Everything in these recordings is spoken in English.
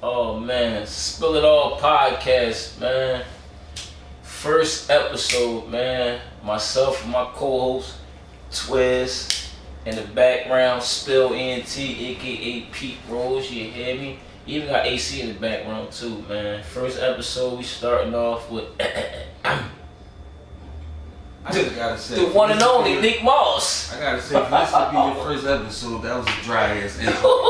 Oh man, Spill It All podcast, man. First episode, man. Myself and my co-host, Twiz. In the background, Spill ENT, aka Pete Rose, you hear me? You even got AC in the background too, man. First episode, we starting off with I just gotta say, the one and only Nick Moss. I gotta say, for this to be your first episode, that was a dry ass intro.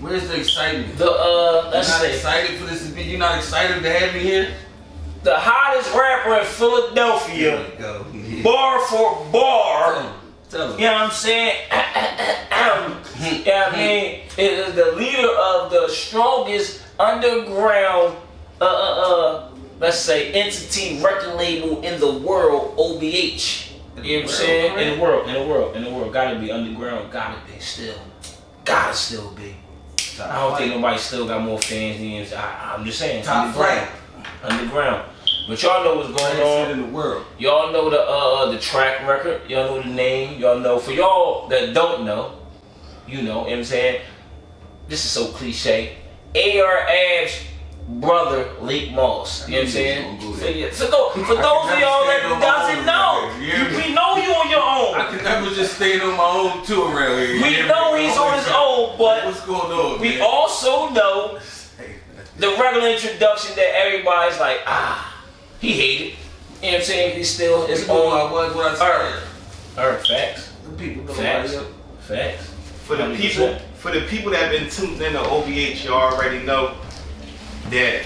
Where's the excitement? Let's You're not say excited for this to be. You're not excited to have me here. the hottest rapper in Philadelphia, There we go. Yeah. bar for bar. Tell him. You know what I'm saying? You know what I mean? It is the leader of the strongest underground, let's say, entity record label in the world, OBH. You know what I'm saying? In the world. Gotta be underground. Gotta be still. Gotta still be. I don't think nobody still got more fans than him. I'm just saying. Top flight. Underground. But y'all know what's going on in the world. Y'all know the track record. Y'all know the name. Y'all know. For y'all that don't know, you know what I'm saying? This is so cliche. AR Ab's brother, Leak Moss. You know what I'm saying? For those of y'all that doesn't know, we know you on your own. I can never just stay on my own too around here. We know he's on his own, but what's going on? We also know the regular introduction that everybody's like, he hated. You know what I'm saying? He's still his own. What I said. Facts. The people know Facts. For the 100%. people that have been tuned in to OBH, you already know that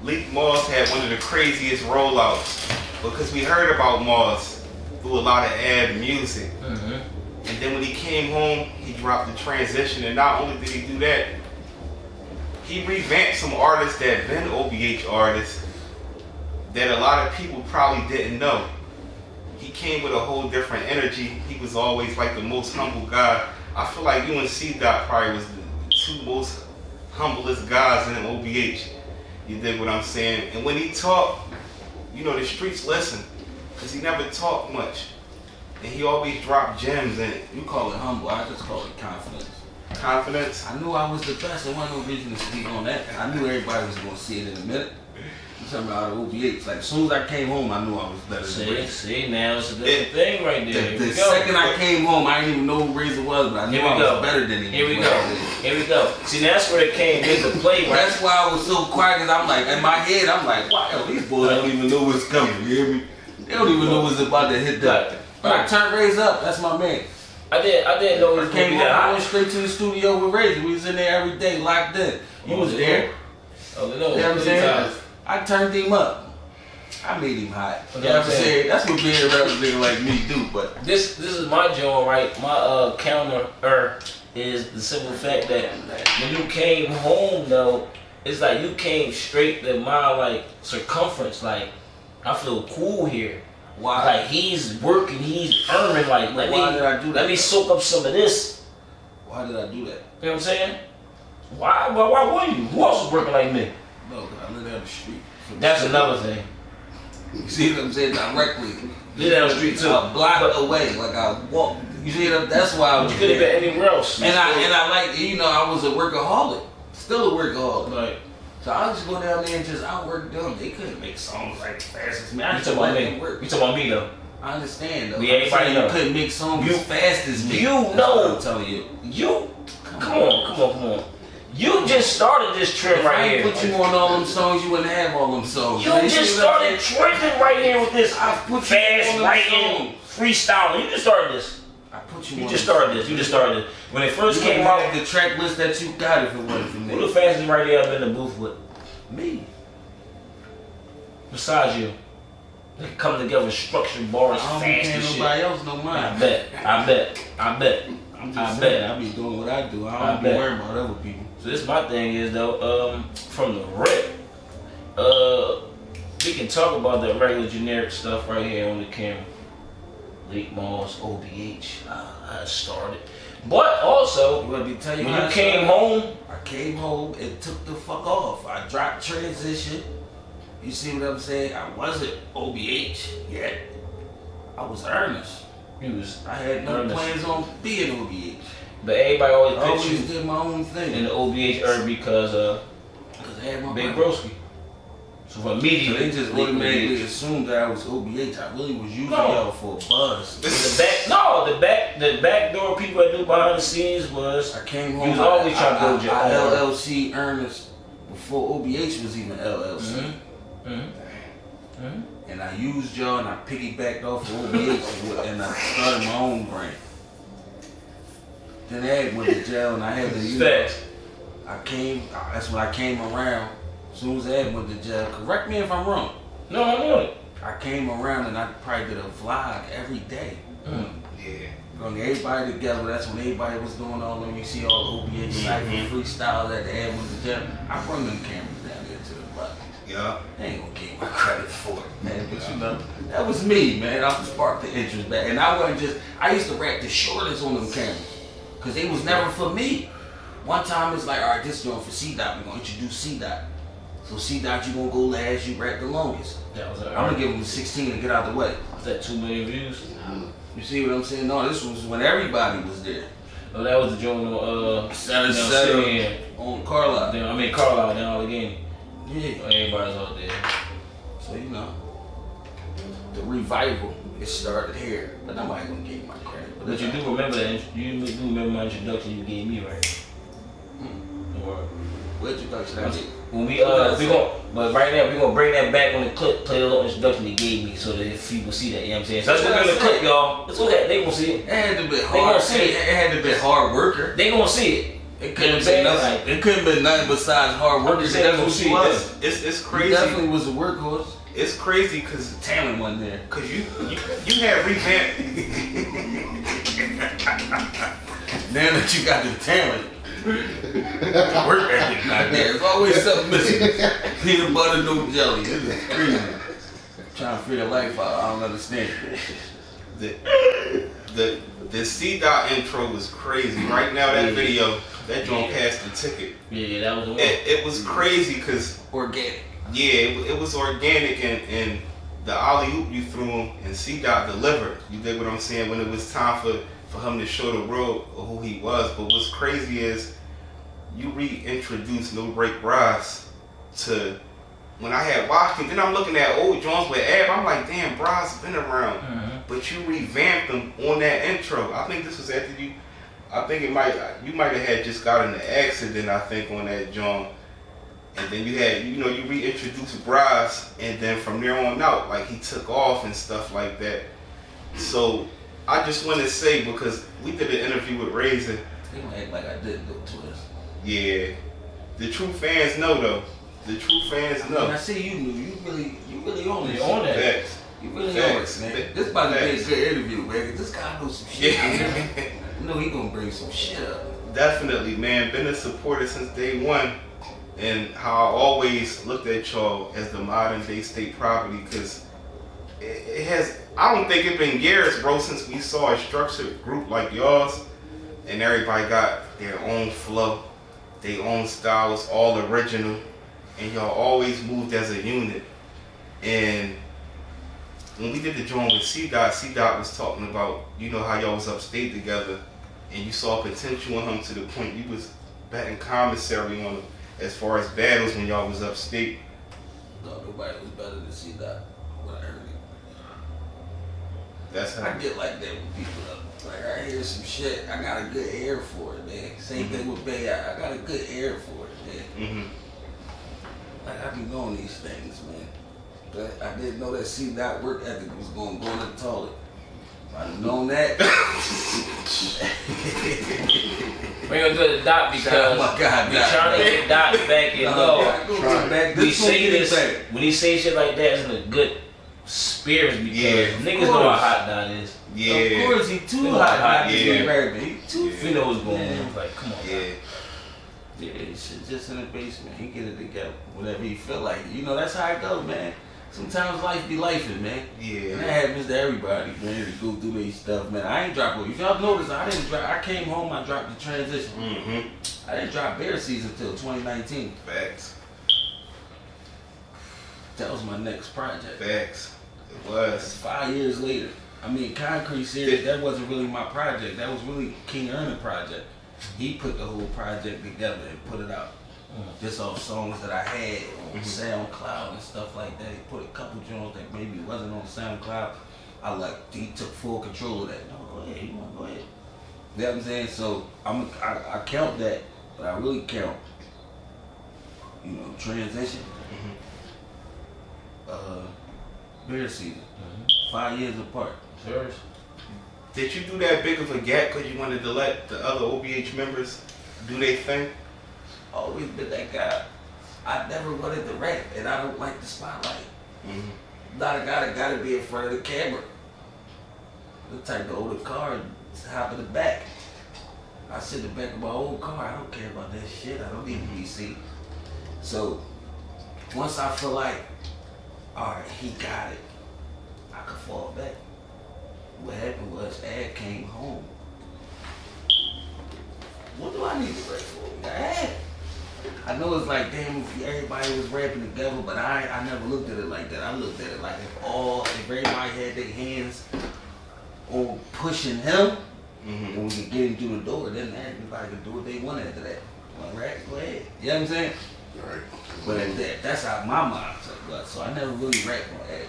Leak Moss had one of the craziest rollouts because we heard about Moss through a lot of ad music. Mm-hmm. And then when he came home, he dropped the transition. And not only did he do that, he revamped some artists that been OBH artists that a lot of people probably didn't know. He came with a whole different energy. He was always like the most humble guy. I feel like UNC Dot probably was the two most humblest guys in OBH. You dig what I'm saying? And when he talked, you know, the streets listen, because he never talked much. And he always dropped gems in it. You call it humble, I just call it confidence. Confidence? I knew I was the best. There wasn't no reason to speak on that. I knew everybody was going to see it in a minute. I'm talking about OBH. Like, as soon as I came home, I knew I was better than Razor. See, now it's a different thing right there. The second I came home, I didn't even know who Razor was, but I knew I was better than him. Here we go. See, that's where it came into play, right? That's why I was so quiet, because I'm like, in my head, I'm like, wow, these boys don't even know what's coming. You hear me? They don't even know what's about to hit them. But I turned Razor up. That's my man. I didn't know he was came home. I went straight to the studio with Razor. We was in there every day, locked in. He was there. Oh, you know what I'm saying? I turned him up. I made him hot. You know what I'm saying? That's what being a rapper nigga like me do. But this is my joint, right? My counter is the simple fact that when you came home though, it's like you came straight to my like circumference. Like I feel cool here. Why? Like he's working, he's earning. Like why did I do that? Let me soak up some of this. Why did I do that? You know what I'm saying? Why wouldn't you? Who else is working like me? No, because I live down the street. That's another thing. You see what I'm saying? Directly. Live down the street too. A block away, like I walk. You see that? That's why I was. You could have been anywhere else. And I like, you know, I was a workaholic. Still a workaholic. Right. So I just go down there and just outwork them. They couldn't make songs like as fast as me. I You just talking about let me? them work. You talking about me though? I understand though. We everybody know. You couldn't make songs as fast as me. You That's know. what I'm telling you. You come on. You just started this trend right here. If I put you on all them songs, you wouldn't have all them songs. You just started trending right here with this fast writing, freestyling. You just started this. I put you. You just started this. When it first came out, the track list that you got if it wasn't for me. who the fastest right here up in the booth with? Me. Besides you. They come together structured bars I don't fast and pay shit. nobody else no mind. I bet. I'm just saying, I be doing what I do. I don't be worried about other people. So this my thing is though, from the rip, we can talk about the regular generic stuff right here on the camera. Leak Moss, OBH, I started. But also, when you came home, I came home and took the fuck off. I dropped transition. You see what I'm saying? I wasn't OBH yet. I was earnest. I had no plans on being OBH. But everybody always I put always you did my own thing. in the OBH era because I had my Big brother. Broski. So for immediately, So they just automatically assumed that I was OBH. I really was using y'all for a buzz. The back door people that do behind the scenes was I came home. you was always trying to build your I own. LLC Ernest before OBH was even LLC. And I used y'all and I piggybacked off of OBH and I started my own brand. Then Ed went to jail and I had to use. Facts. That's when I came around. As soon as Ed went to jail, correct me if I'm wrong. No, I know it. I came around and I probably did a vlog every day. Yeah. Bring everybody together. That's when everybody was doing all them. You see all the OBH cypher freestyles at the Ed went to jail. I bring them cameras down there to the bottom. Yeah. They ain't gonna give me credit for it, man. But you know, that was me, man. I sparked the interest back. And I wasn't just, I used to rap the shortest on them cameras. Cause they was never for me. One time it's like, all right, this joint for C-Dot. We're gonna introduce C-Dot. So C-Dot, you gonna go last, you rap the longest. That was I'm gonna give him 16 and get out the way. Was that 2 million views? You see what I'm saying? No, this was when everybody was there. Oh, that was the joint on Seven on Carlisle. Carlisle down all again. Yeah. Everybody's out there. So you know, the revival, it started here. But nobody gonna give me my credit. But you do remember that? You do remember my introduction you gave me, right? Or What introduction I did? when but right now we gonna bring that back on the clip, play the little introduction they gave me, so that if people see that, you know what I'm saying. So let's go to the clip, y'all. Let's look at it. They gonna see it. It had to be They hard. gonna see it. It had to be hard worker. They gonna see it. It couldn't have been nothing. It couldn't have been nothing besides hard work. just That's saying, what she was. It's He crazy. definitely was a workhorse. It's crazy because Talent wasn't there. you had revamped. Now that you got the talent, work ethic not there. There's always something missing. Peanut butter, no jelly. This is crazy. Trying to figure life out. I don't understand. The C-Dot intro was crazy. Right now, that video, that joint passed the ticket. Yeah, that was the one. It was crazy because, Organic. yeah, it was organic and the alley-oop you threw him and C-Dot delivered. You dig what I'm saying? When it was time for him to show the world who he was. But what's crazy is you reintroduced No Break Bras to when I had watched him. Then I'm looking at old Jones with Ab. I'm like, damn, Bras been around. But you revamped them on that intro. I think this was after you. I think you might have had just got in the accident. I think on that John, and then you had you reintroduced Bras, and then from there on out, like he took off and stuff like that. So I just want to say because we did an interview with Razor. They gonna act like I didn't do twist. Yeah, the true fans know though. The true fans know. I see you knew. You really on it. on that. Facts. You really Facts. on it, man. This about to be a good interview, man. 'Cause this guy knows some shit. Yeah. You know he gonna bring some shit up. Definitely, man. Been a supporter since day one, and how I always looked at y'all as the modern day state property, because it has. I don't think it's been years, bro, since we saw a structured group like yours, and everybody got their own flow, their own styles, all original, and y'all always moved as a unit. And when we did the joint with C-Dot was talking about, how y'all was upstate together, and you saw potential in him to the point you was batting commissary on him as far as battles when y'all was upstate. No, nobody was better than C-Dot when I heard it. That's how I get like that with people though. Like I hear some shit, I got a good ear for it, man. Same thing with Bay, I got a good ear for it, man. Like I be knowing these things, man. But I didn't know that C-Dot work ethic was going to go in the toilet. If I'd have known that. We're gonna do the Dot because Oh my God, we Dot, trying to get Dot back in love. We say this when he say shit like that, it's in a good spirits because niggas know how hot Dot is. Yeah. Of course, he too hot. He too. We know what's going on. Like, come on. Yeah. Yeah, shit just in the basement. He get it together. Whatever he feel like. That's how it goes, man. Sometimes life be lifing, man. Yeah. And that happens to everybody, man, to go through their stuff, man. I ain't drop it. If y'all notice, I didn't drop. I came home, I dropped the transition. I didn't drop Bear Season till 2019. Facts. That was my next project. Facts. It That's was. 5 years later. I mean, Concrete Series, that wasn't really my project. That was really King Ernie project. He put the whole project together and put it out. Just off songs that I had on SoundCloud and stuff like that. He put a couple joints that maybe wasn't on SoundCloud. He took full control of that. No, go ahead, you wanna go ahead. You know what I'm saying? So I count that, but I really count, Transition. Beer Season. 5 years apart. Sure. Did you do that big of a gap because you wanted to let the other OBH members do their thing? Always been that guy. I never wanted to rap, and I don't like the spotlight. Not a guy that gotta be in front of the camera. The type to hold a car and hop in the back. I sit in the back of my old car. I don't care about that shit. I don't need to be seen. So once I feel like, all right, he got it, I could fall back. What happened was Ad came home. What do I need to rap for? Ad. I know it's like, damn, everybody was rapping together, but I never looked at it like that. I looked at it like if everybody had their hands on pushing him, and we could get him through the door, then everybody could do what they want after that. Want to rap? Go ahead. You know what I'm saying? Right. But that's how my mindset was. So I never really rapped on Ad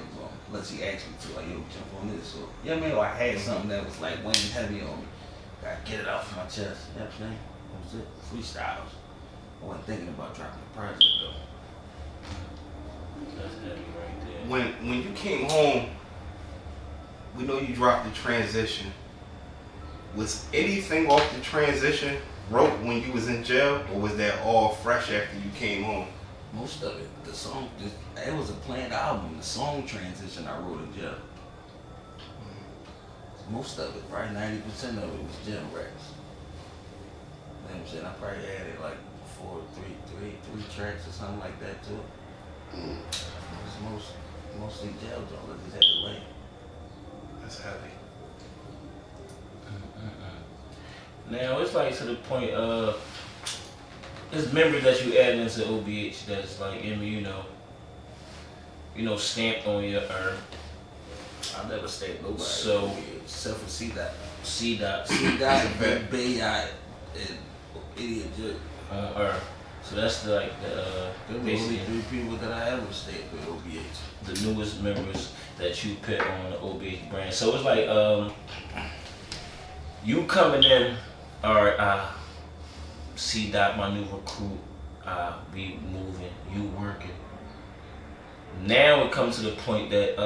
unless he asked me to, like, yo, jump on this. So, you know what I mean? Or I had something that was like weighing heavy on me. Gotta get it off my chest. You know what I'm saying? That was it. Freestyles. I wasn't thinking about dropping the project though. That's heavy right there. When you came home, we know you dropped the Transition. Was anything off the Transition wrote when you was in jail, or was that all fresh after you came home? Most of it, the song, it was a planned album. The song Transition I wrote in jail. Most of it, probably 90% of it was jail raps. You know what I'm saying? I probably added like three tracks or something like that to it. It was mostly jail joint. I just had to lay. That's heavy. Now it's like to the point of there's members that you add into OBH that's like stamped on your earth. I never stamped nobody. So except for C-Dot. C-Dot and Bay Yacht and Idiot J. on earth. So that's the They're the only 3 people that I ever stamped with OBH. the newest members that you put on the OBH brand. So it's like you coming in, all right, C-Dot, my new recruit, we moving, you working. Now it comes to the point that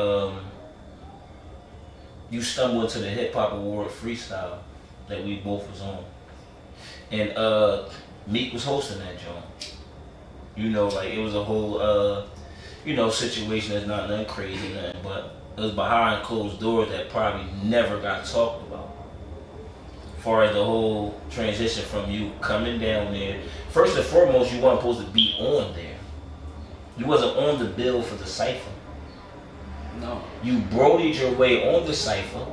you stumble into the Hip Hop Award freestyle that we both was on. And Meek was hosting that joint. Like it was a whole situation that's not nothing crazy, nothing, but it was behind closed doors that probably never got talked about. As far as the whole transition from you coming down there, first and foremost, you weren't supposed to be on there. You wasn't on the bill for the cypher. No. You brodied your way on the cypher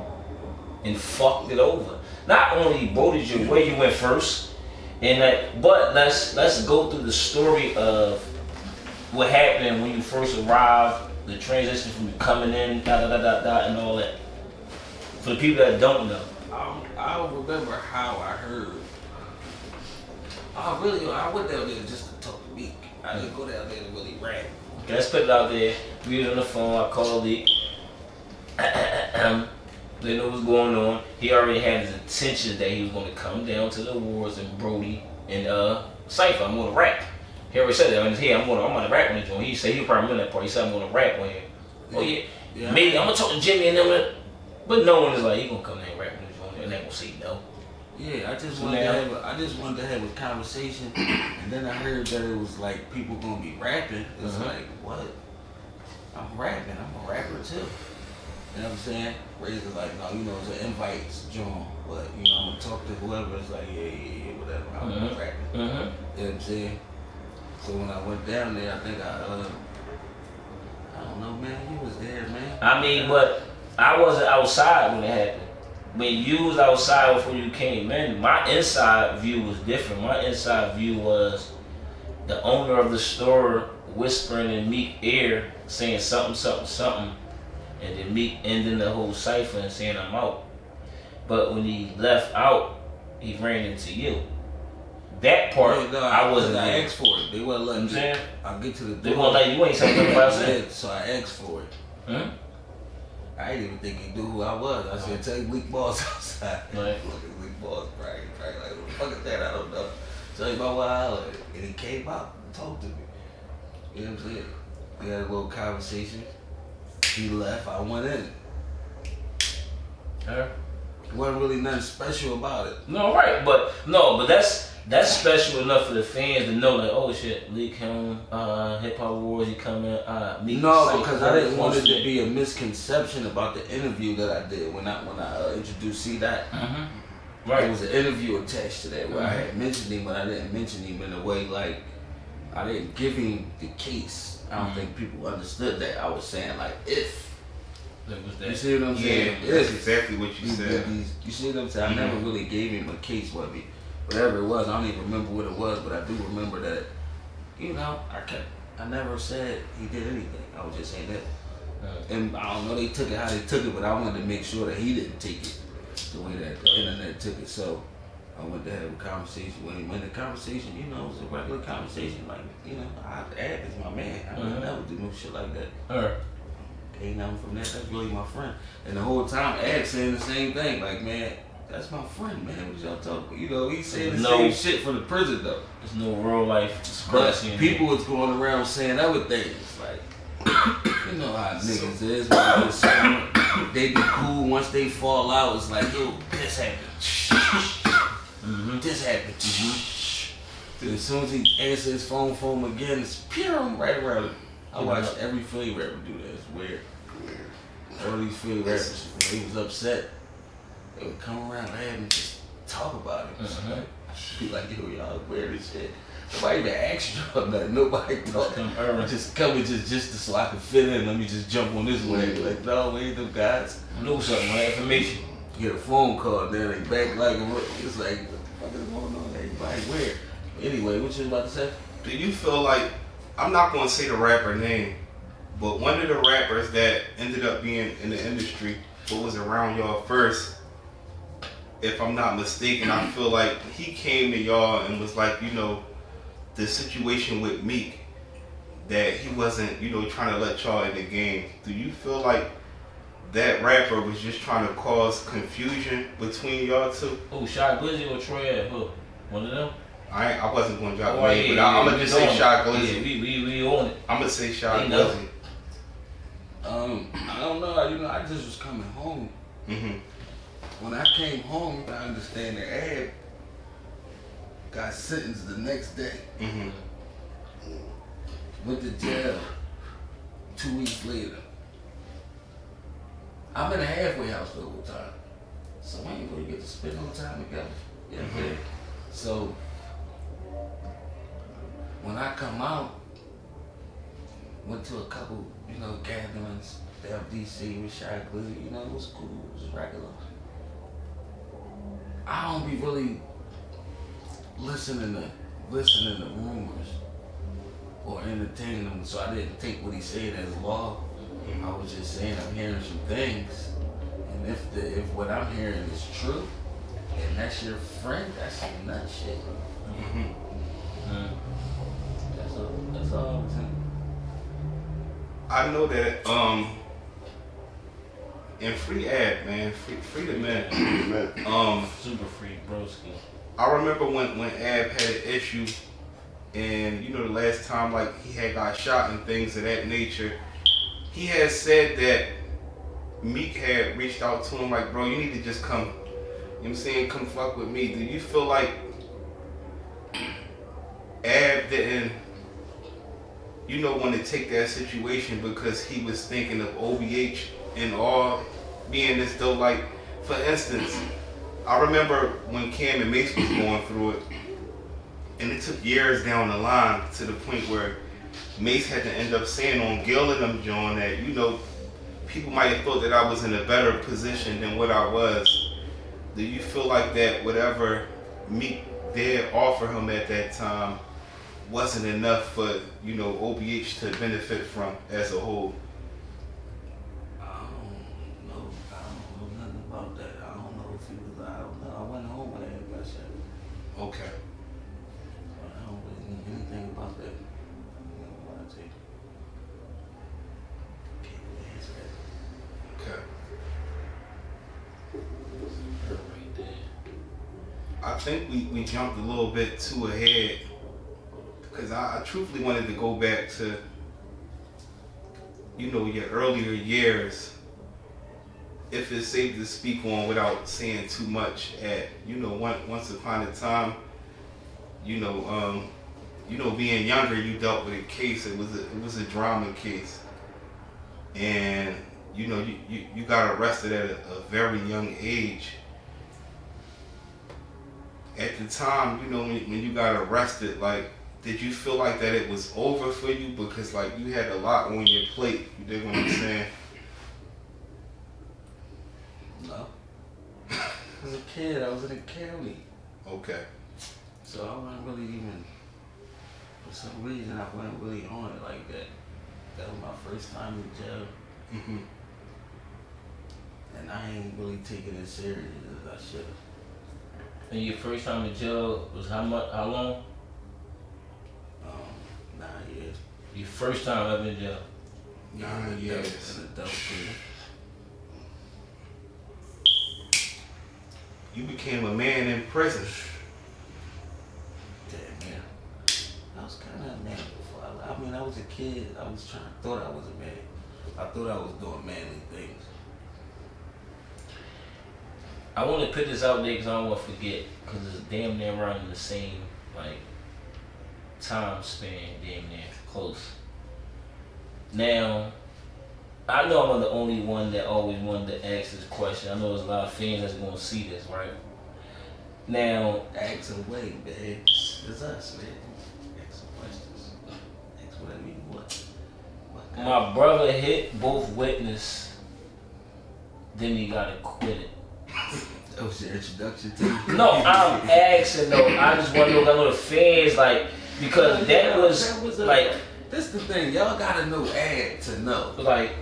and fucked it over. Not only brodied your way, you went first, but let's go through the story of what happened when you first arrived, the transition from you coming in, and all that. For the people that don't know. I don't remember how I heard. I went down there just to talk to Meek. I didn't go down there to really rap. Okay, let's put it out there. We was on the phone, I called Lee. They know what's going on. He already had his intention that he was going to come down to the awards and Brody and Cypher. I'm going to rap. He already said that in his head. I'm going to rap on the joint. He said he probably remember that part. He said I'm going to rap on here. Oh yeah. Maybe I'm going to talk to Jimmy and them. But no one is like, he going to come there and rap on the joint and they going to say no. Yeah, I just wanted to have a conversation, and then I heard that it was like people gonna be rapping. It's like, what? I'm rapping. I'm a rapper too. You know what I'm saying? Razor like, no, it's an invites joint, but I'm gonna talk to whoever. It's like, yeah, whatever. I'm rapping. You know what I'm saying? So when I went down there, I think I don't know, man. You was there, man. I mean, but I wasn't outside when it happened. When you was outside before you came in, my inside view was different. My inside view was the owner of the store whispering in Meek's ear, saying something. and then Meek ending the whole cipher and saying I'm out. But when he left out, he ran into you. That part, I wasn't I there. asked for it. They wasn't letting me. I'll get to the door. They won't let you ain't saying nothing about it. So I asked for it. Hmm? I didn't even think he knew who I was. I said, tell him Bleak Boss outside. Right. Look at Bleak Boss, probably like, what the fuck is that? I don't know. Tell him about what I heard. And he came out and talked to me. You know what I'm saying? We had a little conversation. He left, I went in. Huh? Wasn't really nothing special about it. No, right, but that's special enough for the fans to know, like, oh shit, Leak him, Hip Hop Wars, he coming, Meek. No, because I didn't want it to be a misconception about the interview that I did when I introduced C-Dot. Mm-hmm. Right. There was an interview attached to that where I had mentioned him, but I didn't mention him in a way like I didn't give him the case. I don't think people understood that. I was saying like if. You see what I'm saying? Yeah, that's exactly what you said. You see what I'm saying? I never really gave him a case with me. Whatever it was, I don't even remember what it was, but I do remember that, you know, I never said he did anything. I was just saying that. And I don't know, they took it how they took it, but I wanted to make sure that he didn't take it the way that the internet took it. So I went to have a conversation with him. And the conversation, you know, was a regular conversation. Like, you know, Ab is my man. I would never do no shit like that. Ain't nothing from that. That's really my friend. And the whole time, Ab saying the same thing. Like, man, that's my friend, man. What y'all talking about? You know, he's saying the same shit from the prison, though. There's no real life But expressing. people was going around saying other things. Like, you know how niggas is. When they, say, they be cool. Once they fall out, it's like, yo, this happened. This happened. As soon as he answers his phone again, it's pure right around it. I watch every Philly rapper do that. It's weird. All these Philly rappers, when he was upset, they would come around and just talk about it. Like, be like, yo, y'all weird as shit. Nobody even asked you about nothing. Nobody thought. Just come and just so I can fit in. Let me just jump on this way. Like, no, we ain't them guys. I know something, right? Information. Get a phone call, then they back like, it's like, what the fuck is going on? Everybody weird. Anyway, what you was about to say? Do you feel like, I'm not going to say the rapper name, but one of the rappers that ended up being in the industry, what was around y'all first, if I'm not mistaken, I feel like he came to y'all and was like, you know, the situation with Meek, that he wasn't, you know, trying to let y'all in the game. Do you feel like that rapper was just trying to cause confusion between y'all two? Oh, Shy Glizzy or Troy Ave? One of them? I wasn't going to drop the name, but I'm going to just say Shy Glizzy. Yeah, we on it. I'm going to say Shy Glizzy. I don't know. You know, I just was coming home. When I came home, I understand that Ab got sentenced the next day. Went to jail 2 weeks later. I'm in a halfway house the whole time. So I ain't really get to spend no time together. Yeah. So when I come out, went to a couple, you know, gatherings down DC with Shy Glizzy, you know, it was cool, it was regular. I don't be really listening to rumors or entertaining them, so I didn't take what he said as law. I was just saying I'm hearing some things, and if what I'm hearing is true, and that's your friend, that's some nut shit. That's all I'm saying. I know that, and free Ab, man, free the man. Super free, broski. I remember when Ab had an issue, and you know the last time like he had got shot and things of that nature, he had said that Meek had reached out to him like, bro, you need to just come, you know what I'm saying, come fuck with me. Do you feel like Ab didn't, you know, want to take that situation because he was thinking of OBH and all being this though? Like, for instance, I remember when Cam and Mace was going through it, and it took years down the line to the point where Mace had to end up saying on Gil and them, John, that, you know, people might have thought that I was in a better position than what I was. Do you feel like that whatever Meek did offer him at that time wasn't enough for, you know, OBH to benefit from as a whole? Okay. I don't really need anything about that. You know what I take. Can't really answer that. Okay. Right there. I think we jumped a little bit too ahead because I truthfully wanted to go back to, you know, your earlier years, if it's safe to speak on without saying too much. At, you know, once upon a time, you know, being younger, you dealt with a case. It was a drama case, and you know, you got arrested at a very young age. At the time, you know, when you got arrested, like, did you feel like that it was over for you? Because, like, you had a lot on your plate. You dig what I'm saying? No. As a kid, I was in the county. Okay. So I wasn't really even, for some reason, I wasn't really on it like that. That was my first time in jail. Mm-hmm. And I ain't really taking it serious as I should have. And your first time in jail was how long? 9 years. Your first time ever in jail? 9 years. An adult prison. You became a man in prison. Damn, man. I was kind of a man before. I mean, I was a kid. Thought I was a man. I thought I was doing manly things. I want to put this out there because I don't want to forget, because it's damn near around the same, like, time span, damn near close. Now, I know I'm the only one that always wanted to ask this question. I know there's a lot of fans that's going to see this, right? Now, Ask away, man. It's us, man. Ask some questions. Ask whatever you want. my brother hit both witnesses, then he got acquitted. That was your introduction to me? No, I'm asking though. I just want to know, I know the fans, like, because that was like, this the thing, y'all gotta know Ad to know. like,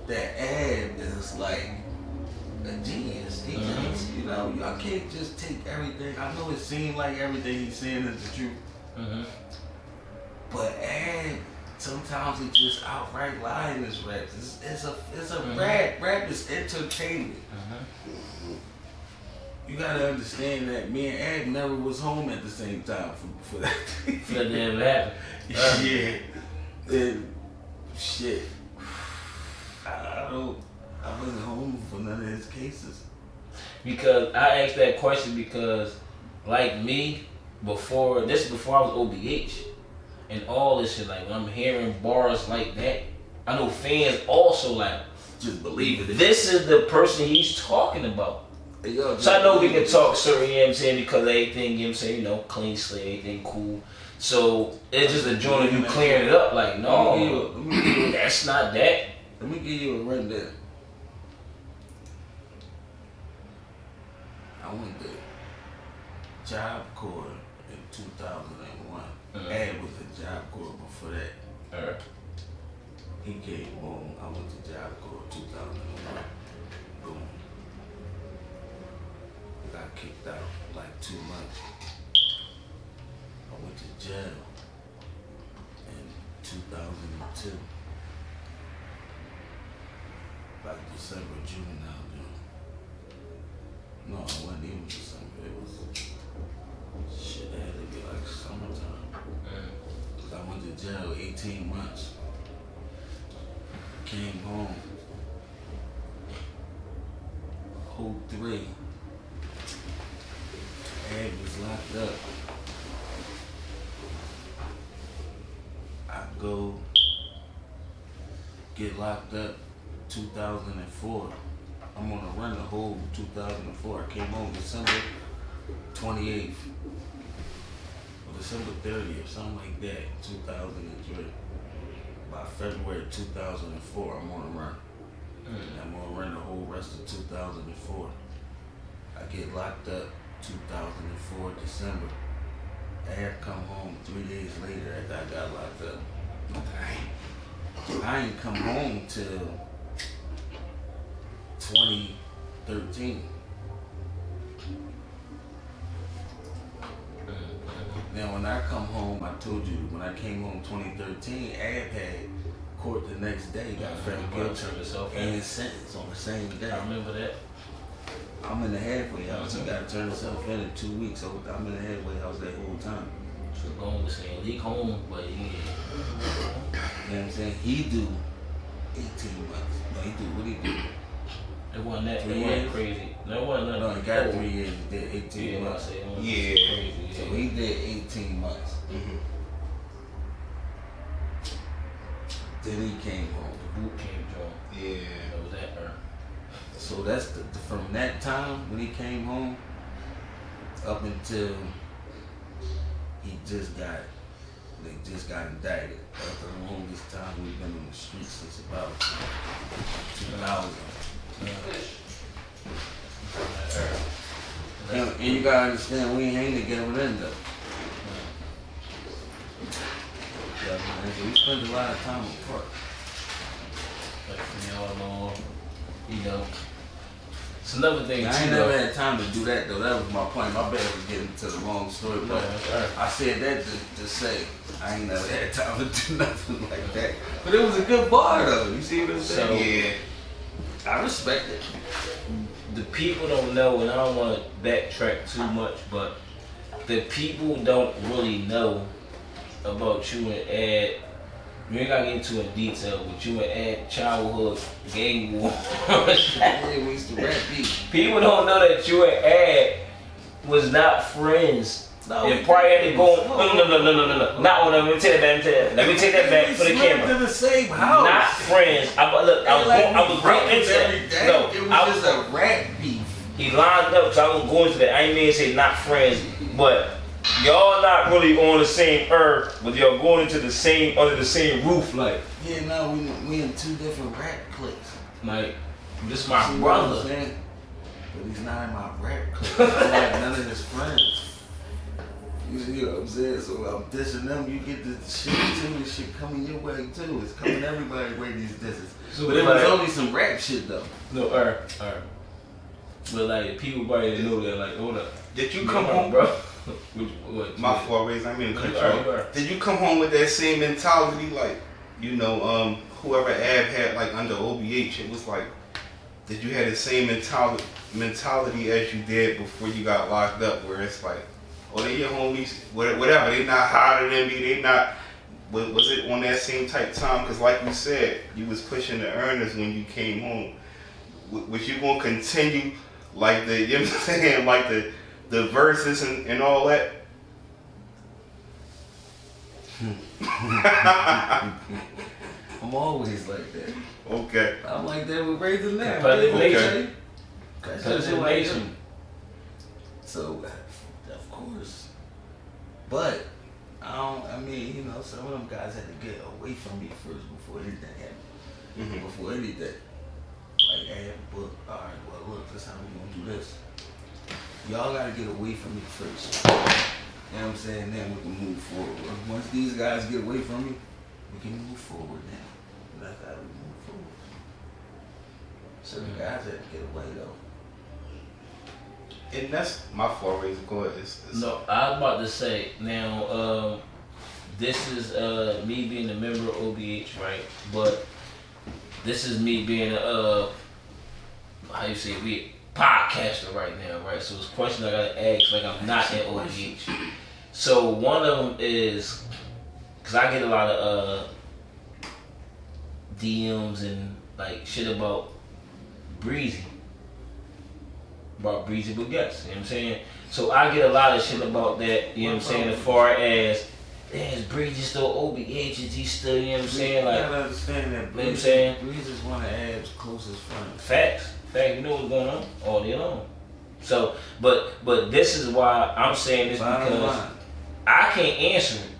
That Ad is like a genius. He just, you know, I can't just take everything. I know it seems like everything he's saying is the truth. But Ad, sometimes he just outright lie in his raps. It's a rap. Rap is entertainment. You gotta understand that me and Ad never was home at the same time for that. for that never happened. Yeah. And shit. I wasn't home for none of his cases. Because I asked that question because, like me, before I was OBH and all this shit, like when I'm hearing bars like that, I know fans also like, Just believe it. this is the person he's talking about. Hey, yo, So I know we can talk certain, you know what I'm saying, because everything, you know what I'm saying, you know, clean slate, everything cool. So it's just a joint of you clearing it up, like, no, that's not that. Let me give you a rundown. I went to Job Corps in 2001. Ad was at Job Corps before that. He came home. I went to Job Corps 2001. Boom. Got kicked out like 2 months. I went to jail in 2002. Like December, juvenile June. No, it wasn't even December. It was shit. It had to be like summertime. 'Cause I went to jail 18 months. Came home. 03. Ed was locked up. I go get locked up 2004. I'm on a run the whole 2004. I came home December 28th or December 30th, something like that, 2003. By February 2004, I'm on a run. And I'm on a run the whole rest of 2004. I get locked up 2004 December. I had come home 3 days later after I got locked up. I ain't come home till 2013. Now, when I come home, I told you, when I came home 2013, Ab had court the next day, got found guilty and sentenced on the same day. I remember that. I'm in the halfway house. He got to turn himself in 2 weeks. So I'm in the halfway house that whole time. So going to say leak home, but yeah. You know what I'm saying? He do 18 months. No, he do. What he do? It wasn't that. 3 It years? wasn't crazy. No, it wasn't nothing. No, he got 3 years. He did 18 Yeah, months. I say it wasn't Yeah. crazy. So Yeah. he did 18 months. Mm-hmm. Then he came home. The boot camp joint. Yeah. That was that, So that's from that time when he came home up until he just got indicted. That's the longest time we've been on the streets since about 2000. And you gotta understand, we ain't hanging together then though. Yeah, man, so we spend a lot of time apart. Like from y'all know, you know. It's another thing I too. ain't though. never had time to do that though. That was my point. My bad for getting to the long story, but I said that to say I ain't never had time to do nothing like that. But it was a good bar though. You see what I'm saying? Yeah. I respect it. The people don't know, and I don't want to backtrack too much, but the people don't really know about you and Ed. You ain't gotta get into it in detail, but you and Ed childhood gang war. Yeah, we used to rap beat. People don't know that you and Ed was not friends. And probably had to go. No. Not one of them. Let me take that back. Let me take that back for the camera. In the same house. Not friends. I was going into that. No, it was just a rap beef. He lined up, so I won't go into that. I ain't mean to say not friends, but y'all not really on the same earth, but y'all going into the same under the same roof, like. Yeah, no, we in 2 different rap cliques. Like, this my See what I'm brother. saying? But he's not in my rap clique. I don't like none of his friends. You know what I'm saying? So I'm dissing them, you get the shit too, this shit coming your way too. It's coming everybody's way, these disses. So but it was only some rap shit though. No, alright. But like, people probably didn't know that, like, hold up. Did you come home, bro? My forays, I mean, You control. are. Did you come home with that same mentality, like, you know, whoever Ab had, like, under OBH, it was like, did you have the same mentality as you did before you got locked up, where it's like, oh, they your homies, whatever, they not hotter than me, they not, was it on that same type time? Because like you said, you was pushing the earners when you came home. Was you going to continue, like the, you know what I'm saying, like the verses and all that? I'm always like that. Okay. I'm like that with Razor now. Competitive nature. That's Competitive who I am. nation. So, of course. But, I mean, you know, some of them guys had to get away from me first before anything happened. Mm-hmm. Before anything. Like, hey, but, alright, well, look, this is how we gonna do this. Y'all gotta get away from me first. You know what I'm saying? Then we can move forward. Once these guys get away from me, we can move forward now. That's how we move forward. Certain guys had to get away though. And that's my forays. Go ahead. No, I was about to say, now, this is me being a member of OBH, right? But this is me being a, how you say, we podcaster right now, right? So it's a question I gotta ask, like I'm not in OBH. So one of them is, cause I get a lot of DMs and like shit about Breezy. About Breezy Baguettes, you know what I'm saying? So I get a lot of shit about that, you know what I'm saying, as far as, is Breezy still OBH, is he still, you know what I'm saying? You Like, gotta understand that you know what I'm saying? Breeze is one of Ab's closest friends. Facts, you know what's going on all day long. So, but this is why I'm saying this, Bottom because line. I can't answer it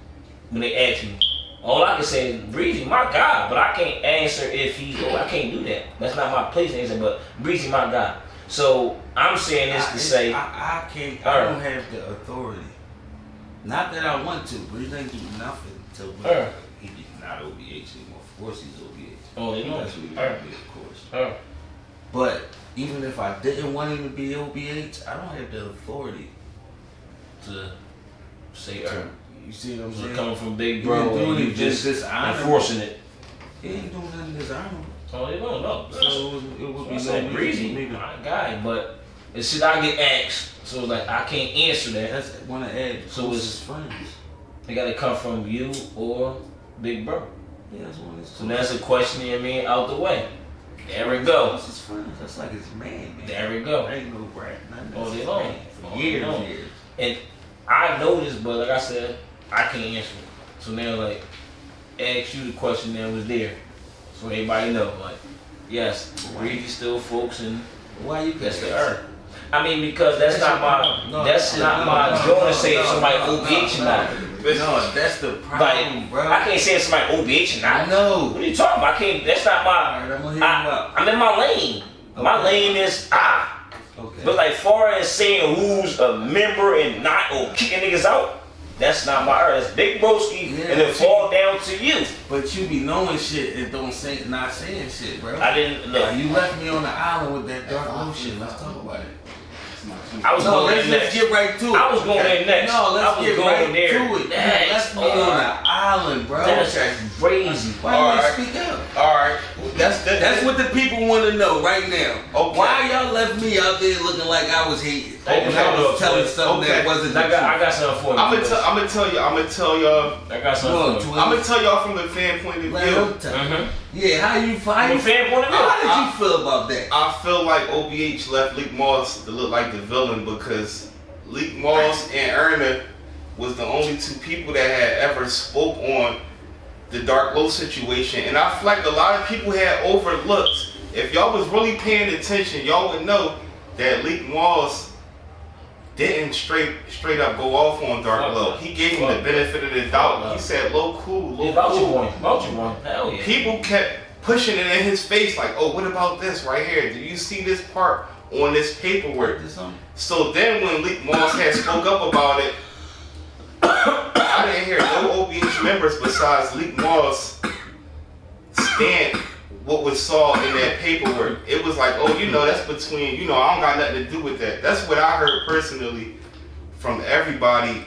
when they ask me. All I can say is Breezy, my guy, but I can't answer if he's, I can't do that. That's not my place to answer, but Breezy, my guy. So I'm saying this to say, I can't. I don't have the authority. Not that I want to, but he doesn't do nothing to. He's not OBH anymore. Of course, he's OBH. oh, you know, That's what he would be, of course. her. But even if I didn't want him to be OBH, I don't have the authority to Say Earn. You see what I'm So saying? coming from Big You Bro, ain't doing and you it just dishonorable. enforcing it. He ain't doing nothing dishonorable. Oh, you don't know. So it would be I'm saying no breezy, reason for me my guy, but it's shit I get asked, so like I can't answer that. That's one of Ed's So closest friends. It gotta come from you or Big Bro. Yeah, that's one of his So that's a question, you know what I mean, out the way. There we go. That's his friends. That's like his man. There we go. There ain't no brat. Nothing. All That's day his long. man. All For day years, long. years. And I know this, but like I said, I can't answer it. So now, like, ask you the question that was there, so everybody know. Like, yes, Breezy still folks, and Why you that's the earth? earth. I mean, because that's not my joint to say if somebody OBH or not. No, that's the problem, Like, bro. I can't say if somebody OBH or not. No. What are you talking about? I can't. That's not my. Alright, I'm gonna hear you out. I'm in my lane. My lane is Okay. But like far as saying who's a member and not or kicking niggas out, that's not my earth. That's Big Broski, Yeah, and it fall down to you. But you be knowing shit and not saying shit, bro. I didn't look. You left me on the island with that dark blue shit. Let's talk about it. I was No, going let's there just next. get right to it. I was going there next. No, let's I was get going right there to it. next. You left me on the island, bro. That's crazy. Why you Alright. ain't speak up? Alright. That's what the people want to know right now. Okay. Why y'all left me out there looking like I was hated? Okay. And I was telling something that Okay. wasn't the I got something for you. I'm gonna tell y'all. I got something for you. I'm gonna tell y'all from the fan point of view. Mm-hmm. Yeah, how you From a fan point of view. How did you feel about that? I feel like OBH left Leak Moss to look like the villain because Leak Moss and Erna was the only two people that had ever spoke on the Dark Low situation, and I feel like a lot of people had overlooked. If y'all was really paying attention, y'all would know that Leak Moss didn't straight up go off on Dark Low. He gave him the benefit of the doubt. He said, "Low cool, low cool." Voucher one. Hell yeah. People kept pushing it in his face, like, "Oh, what about this right here? Do you see this part on this paperwork?" So then, when Leak Moss had spoke up about it, I didn't hear no OBH members besides Leak Moss stand what was saw in that paperwork. It was like, "Oh, that's between, I don't got nothing to do with that." That's what I heard personally from everybody,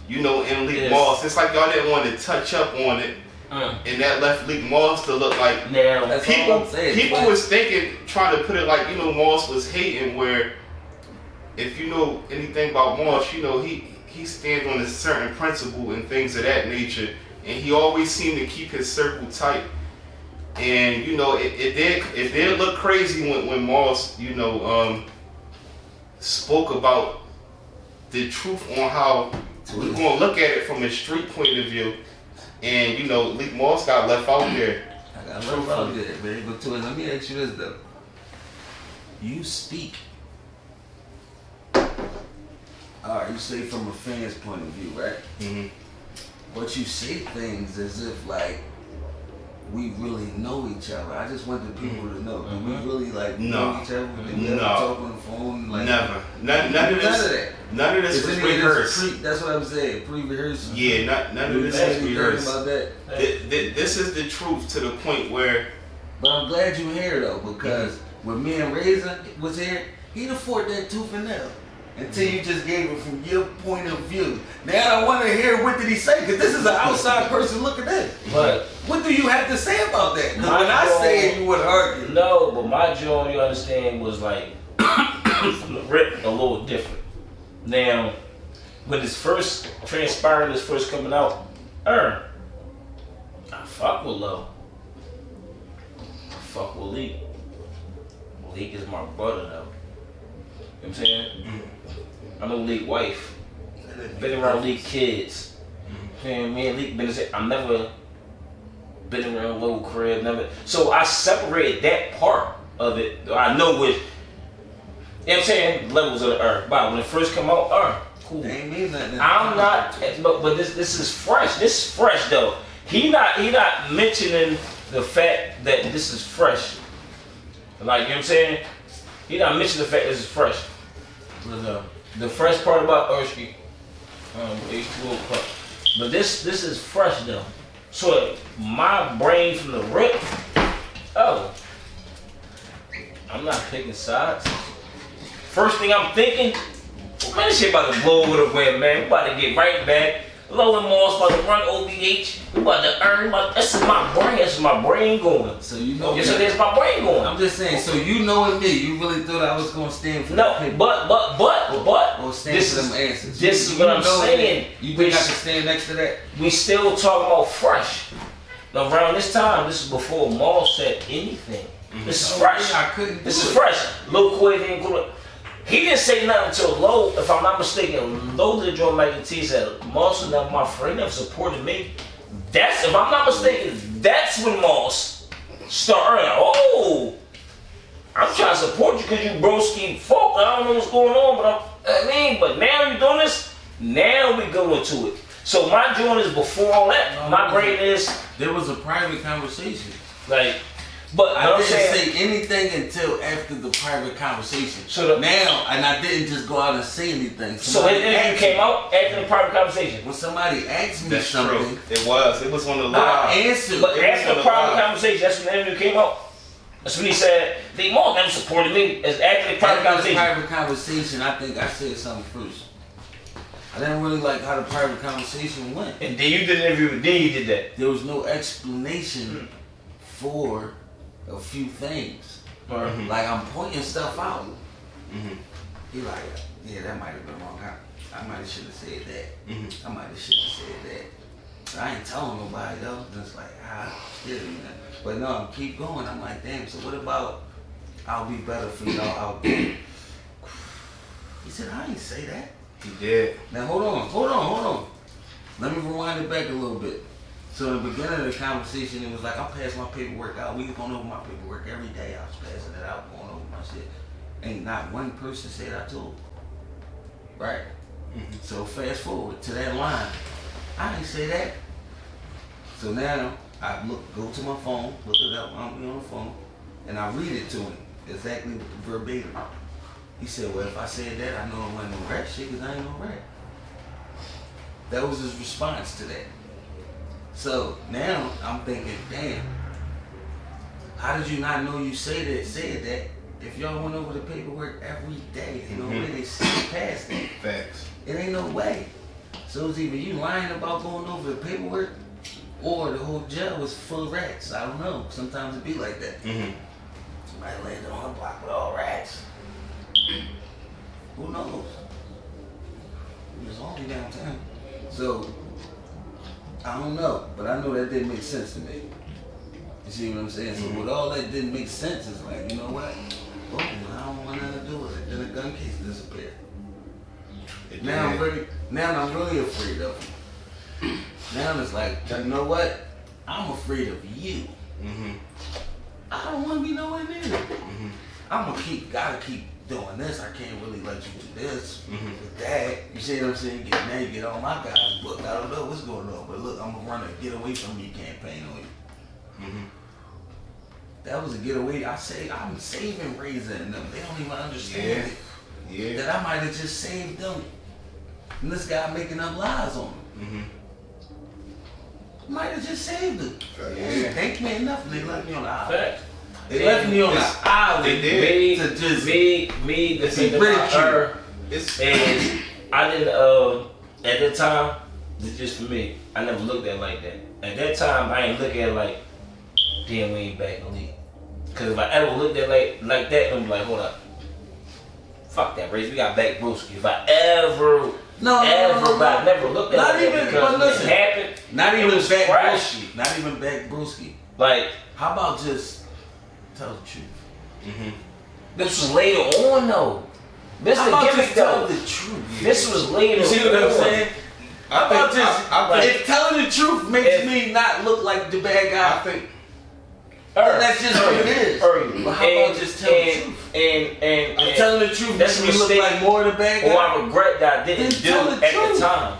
in Leak Moss. It's like y'all didn't want to touch up on it. And that left Leak Moss to look like now. That's all I'm saying. People was thinking, trying to put it like, Moss was hating, where if you know anything about Moss, he stands on a certain principle and things of that nature, and he always seemed to keep his circle tight. And it did look crazy when Moss spoke about the truth on how we're gonna look at it from a street point of view. And Leak Moss got left out there. I got left out there, man. But let me ask you this though. You speak. Alright, you say from a fan's point of view, right? Mm-hmm. But you say things as if like we really know each other. I just want the people to know. Do we really know each other? Did we ever talk on the phone? Like, Never. None of that. None of this was rehearsed. That's what I'm saying. Pre-rehearsed. Yeah, none of this is rehearsed. About that? This is the truth to the point where. But I'm glad you're here though, because when me and Razor was here, he'd afford that tooth and nail. Until you just gave it from your point of view. Now I want to hear what did he say, because this is an outside person looking at it. But what do you have to say about that? Because when I say it, you would argue. No, but my joint, you understand, was like from the rip a little different. Now, when it's first transpiring, it's first coming out, I fuck with Low. I fuck with Leak. Leak is my brother though. You know what I'm saying? I know Leak wife. Been around Leak kids. Me and Leak been. I've never been around Low crib. Never. So I separated that part of it. I know which. You know what I'm saying? Levels of the earth. But when it first come out, cool. They ain't mean nothing. I'm not. But this is fresh. This is fresh though. He not mentioning the fact that this is fresh. Like, you know what I'm saying? He not mentioning the fact this is fresh. The fresh part about Urshki, H2O Club. But this is fresh though. So my brain from the rip, I'm not picking sides. First thing I'm thinking, Man, this shit about to blow over the wind, man. We about to get right back. Low and Moss about to run OBH. We about to earn. This is my brain. This is my brain going. So you know. Yes, that's my brain going. I'm just saying. So you knowing me, you really thought I was gonna stand for No, the paper. but Or stand this for is them answers. this is what I'm saying. You think I can stand next to that? We still talking about fresh. Around this time, this is before Maul said anything. This is fresh. Yeah, I couldn't. This is fresh. Lil Quay didn't include. He didn't say nothing until Low, if I'm not mistaken, Low did join Mike and T said, Moss never my friend never supported me. That's, if I'm not mistaken, that's when Moss started, oh, I'm trying to support you because you broski folk. I don't know what's going on, but now you're doing this, now we go into it. So my joint is before all that. My brain is. There was a private conversation. Like, but I I'm didn't saying, say anything until after the private conversation. So now, and I didn't just go out and say anything. So it came out after the private conversation. When somebody asked me That's something, true. It was on the live. I answered. But after the private conversation, that's when the interview came out. That's when he said, the Moss never supported me. It's after the private After the conversation. private conversation, I think I said something first. I didn't really like how the private conversation went. And then you did an interview, then you did that. There was no explanation for a few things. Mm-hmm. Like I'm pointing stuff out. Mm-hmm. He like, yeah, that might have been wrong. I might have should have said that. Mm-hmm. I might have should have said that. I ain't telling nobody though. Just like, shit, man. But no, I keep going. I'm like, damn. So what about? I'll be better for y'all out there. He said, I ain't say that. He did. Now hold on. Let me rewind it back a little bit. So in the beginning of the conversation, it was like I'm passing my paperwork out. We was going over my paperwork every day. I was passing it out, going over my shit. Ain't not one person said I told. Right? Mm-hmm. So fast forward to that line. I ain't say that. So now I go to my phone, look it up, I'm on the phone, and I read it to him exactly verbatim. He said, well, if I said that, I know it wasn't no rat shit because I ain't no rat. That was his response to that. So now I'm thinking, damn, how did you not know you said that if y'all went over the paperwork every day? Ain't no way they see past that. Facts. It ain't no way. So it's either you lying about going over the paperwork or the whole jail was full of rats. I don't know. Sometimes it be like that. Mm-hmm. Somebody landed on a block with all rats. Who knows? It was only downtown. So, I don't know. But I know that didn't make sense to me. You see what I'm saying? So with all that didn't make sense, it's like, you know what? Oh, I don't want nothing to do with it. Then the gun case disappeared. Now I'm really afraid of him. Now it's like, you know what? I'm afraid of you. Mm-hmm. I don't want to be nowhere near you. Mm-hmm. Gotta keep doing this. I can't really let you do this with that. You see what I'm saying? Now you get all my guys booked. I don't know what's going on, but look, I'm gonna run a get away from me campaign on you. Mm-hmm. That was a getaway. I'm saving Razor and them. They don't even understand it. That I might have just saved them. And this guy making up lies on them. Might have just saved them. Yeah. They ain't nothing. They left me on the island. Fact. They left me on the island. They did. To just Me, the thing about her is I didn't, at that time, it's just for me, I never looked at it like that. At that time, I ain't look at it like, damn, we ain't back in the league. Because if I ever looked at it like that, I'm like, hold up. Fuck that race, we got back Brewski. If I ever never looked at not it even, because but listen, it happened, not even was back fresh. Brewski. Not even back Brewski. Like, how about just tell the truth? This was later on though. This How the about gimmick just tell though. the truth? This was later. You see what I'm on. saying? How about just if telling the truth makes me not look like the bad guy? I think That's just what it is. But how about just tell the truth? And telling the truth that's makes me look like more the bad guy. Or I regret that I didn't Then do tell it the at truth. the time.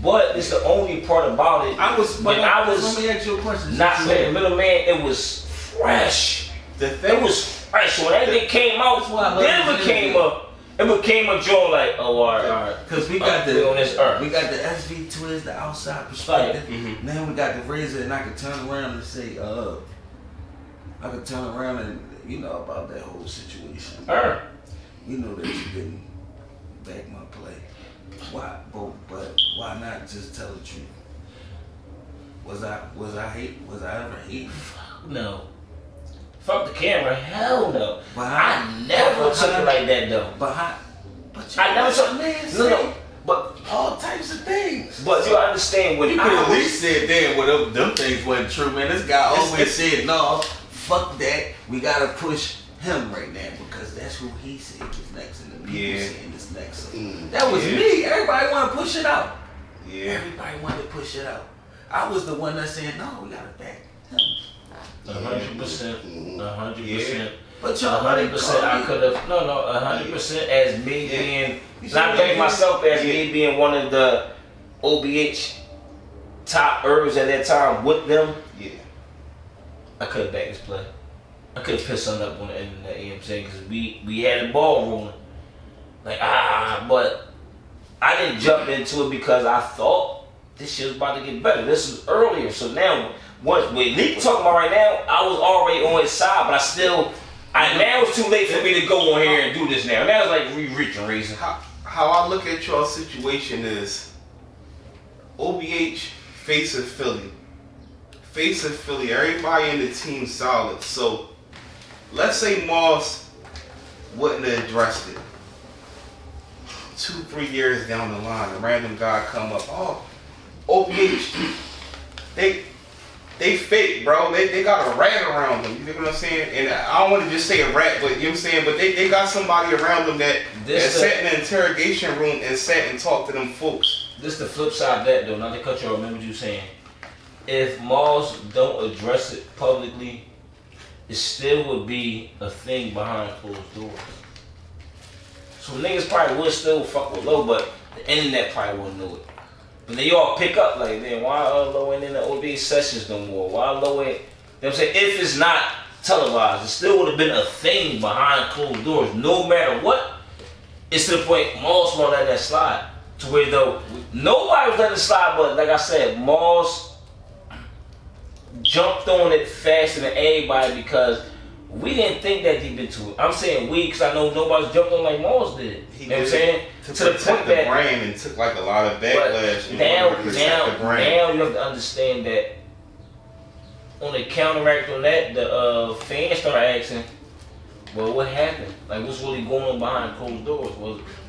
But it's the only part about it. I was when I was let me ask you a question. not the middleman. It was fresh. It was fresh. So when that came out, then it became a joke like, oh, all right. Because we got we on this earth. we got the SV Twiz, the outside perspective. Then we got the Razor, and I could turn around and say, I could turn around and about that whole situation. You know that you didn't back my play. Why? But why not just tell the truth? Was I ever hating? No. Fuck the camera, hell no. But I never took it like that though. But I never took no. But all types of things. But you understand what You could at least said damn, well them things wasn't true, man. This guy always said no, fuck that. We gotta push him right now because that's who he said was next, and the people saying this next. So that was me. Everybody want to push it out. Yeah. Everybody wanted to push it out. I was the one that said no. We gotta back him. 100%. 100%. But y'all 100%. I could have 100% as me being. Not thank myself as me being one of the OBH top herbs at that time with them. Yeah. I could have backed this play. I could have pissed something up on the internet, you know what I'm saying? Because we had the ball rolling. Like, but I didn't jump into it because I thought this shit was about to get better. This was earlier. So now, what Lee talking about right now, I was already on his side, but now it's too late for me to go on here and do this now. Now it's like reaching reason. How I look at y'all situation is OBH face of Philly. Face of Philly, everybody in the team solid. So let's say Moss wouldn't have addressed it. 2-3 years down the line, a random guy come up, OBH, they fake, bro. They got a rat around them. You know what I'm saying? And I don't want to just say a rat, but you know what I'm saying? But they got somebody around them that sat in the interrogation room and sat and talked to them folks. This the flip side of that though, not to cut you off, remember you saying, if Moss don't address it publicly, it still would be a thing behind closed doors. So niggas probably would still fuck with Low, but the internet probably wouldn't know it. But then y'all pick up like, man, why Low ain't in the OB sessions no more? Why Low ain't, you know what I'm saying? If it's not televised, it still would have been a thing behind closed doors. No matter what, it's to the point Moss won't let that slide. To where though, nobody was letting it slide, but like I said, Moss jumped on it faster than everybody because we didn't think that deep into it. I'm saying we, because I know nobody's jumped on like Moss did. You know what I'm saying? To the point that brand and took like a lot of backlash. Now you have to understand that on the counteract on that, the fans started asking, well, what happened? Like, what's really going on behind closed doors?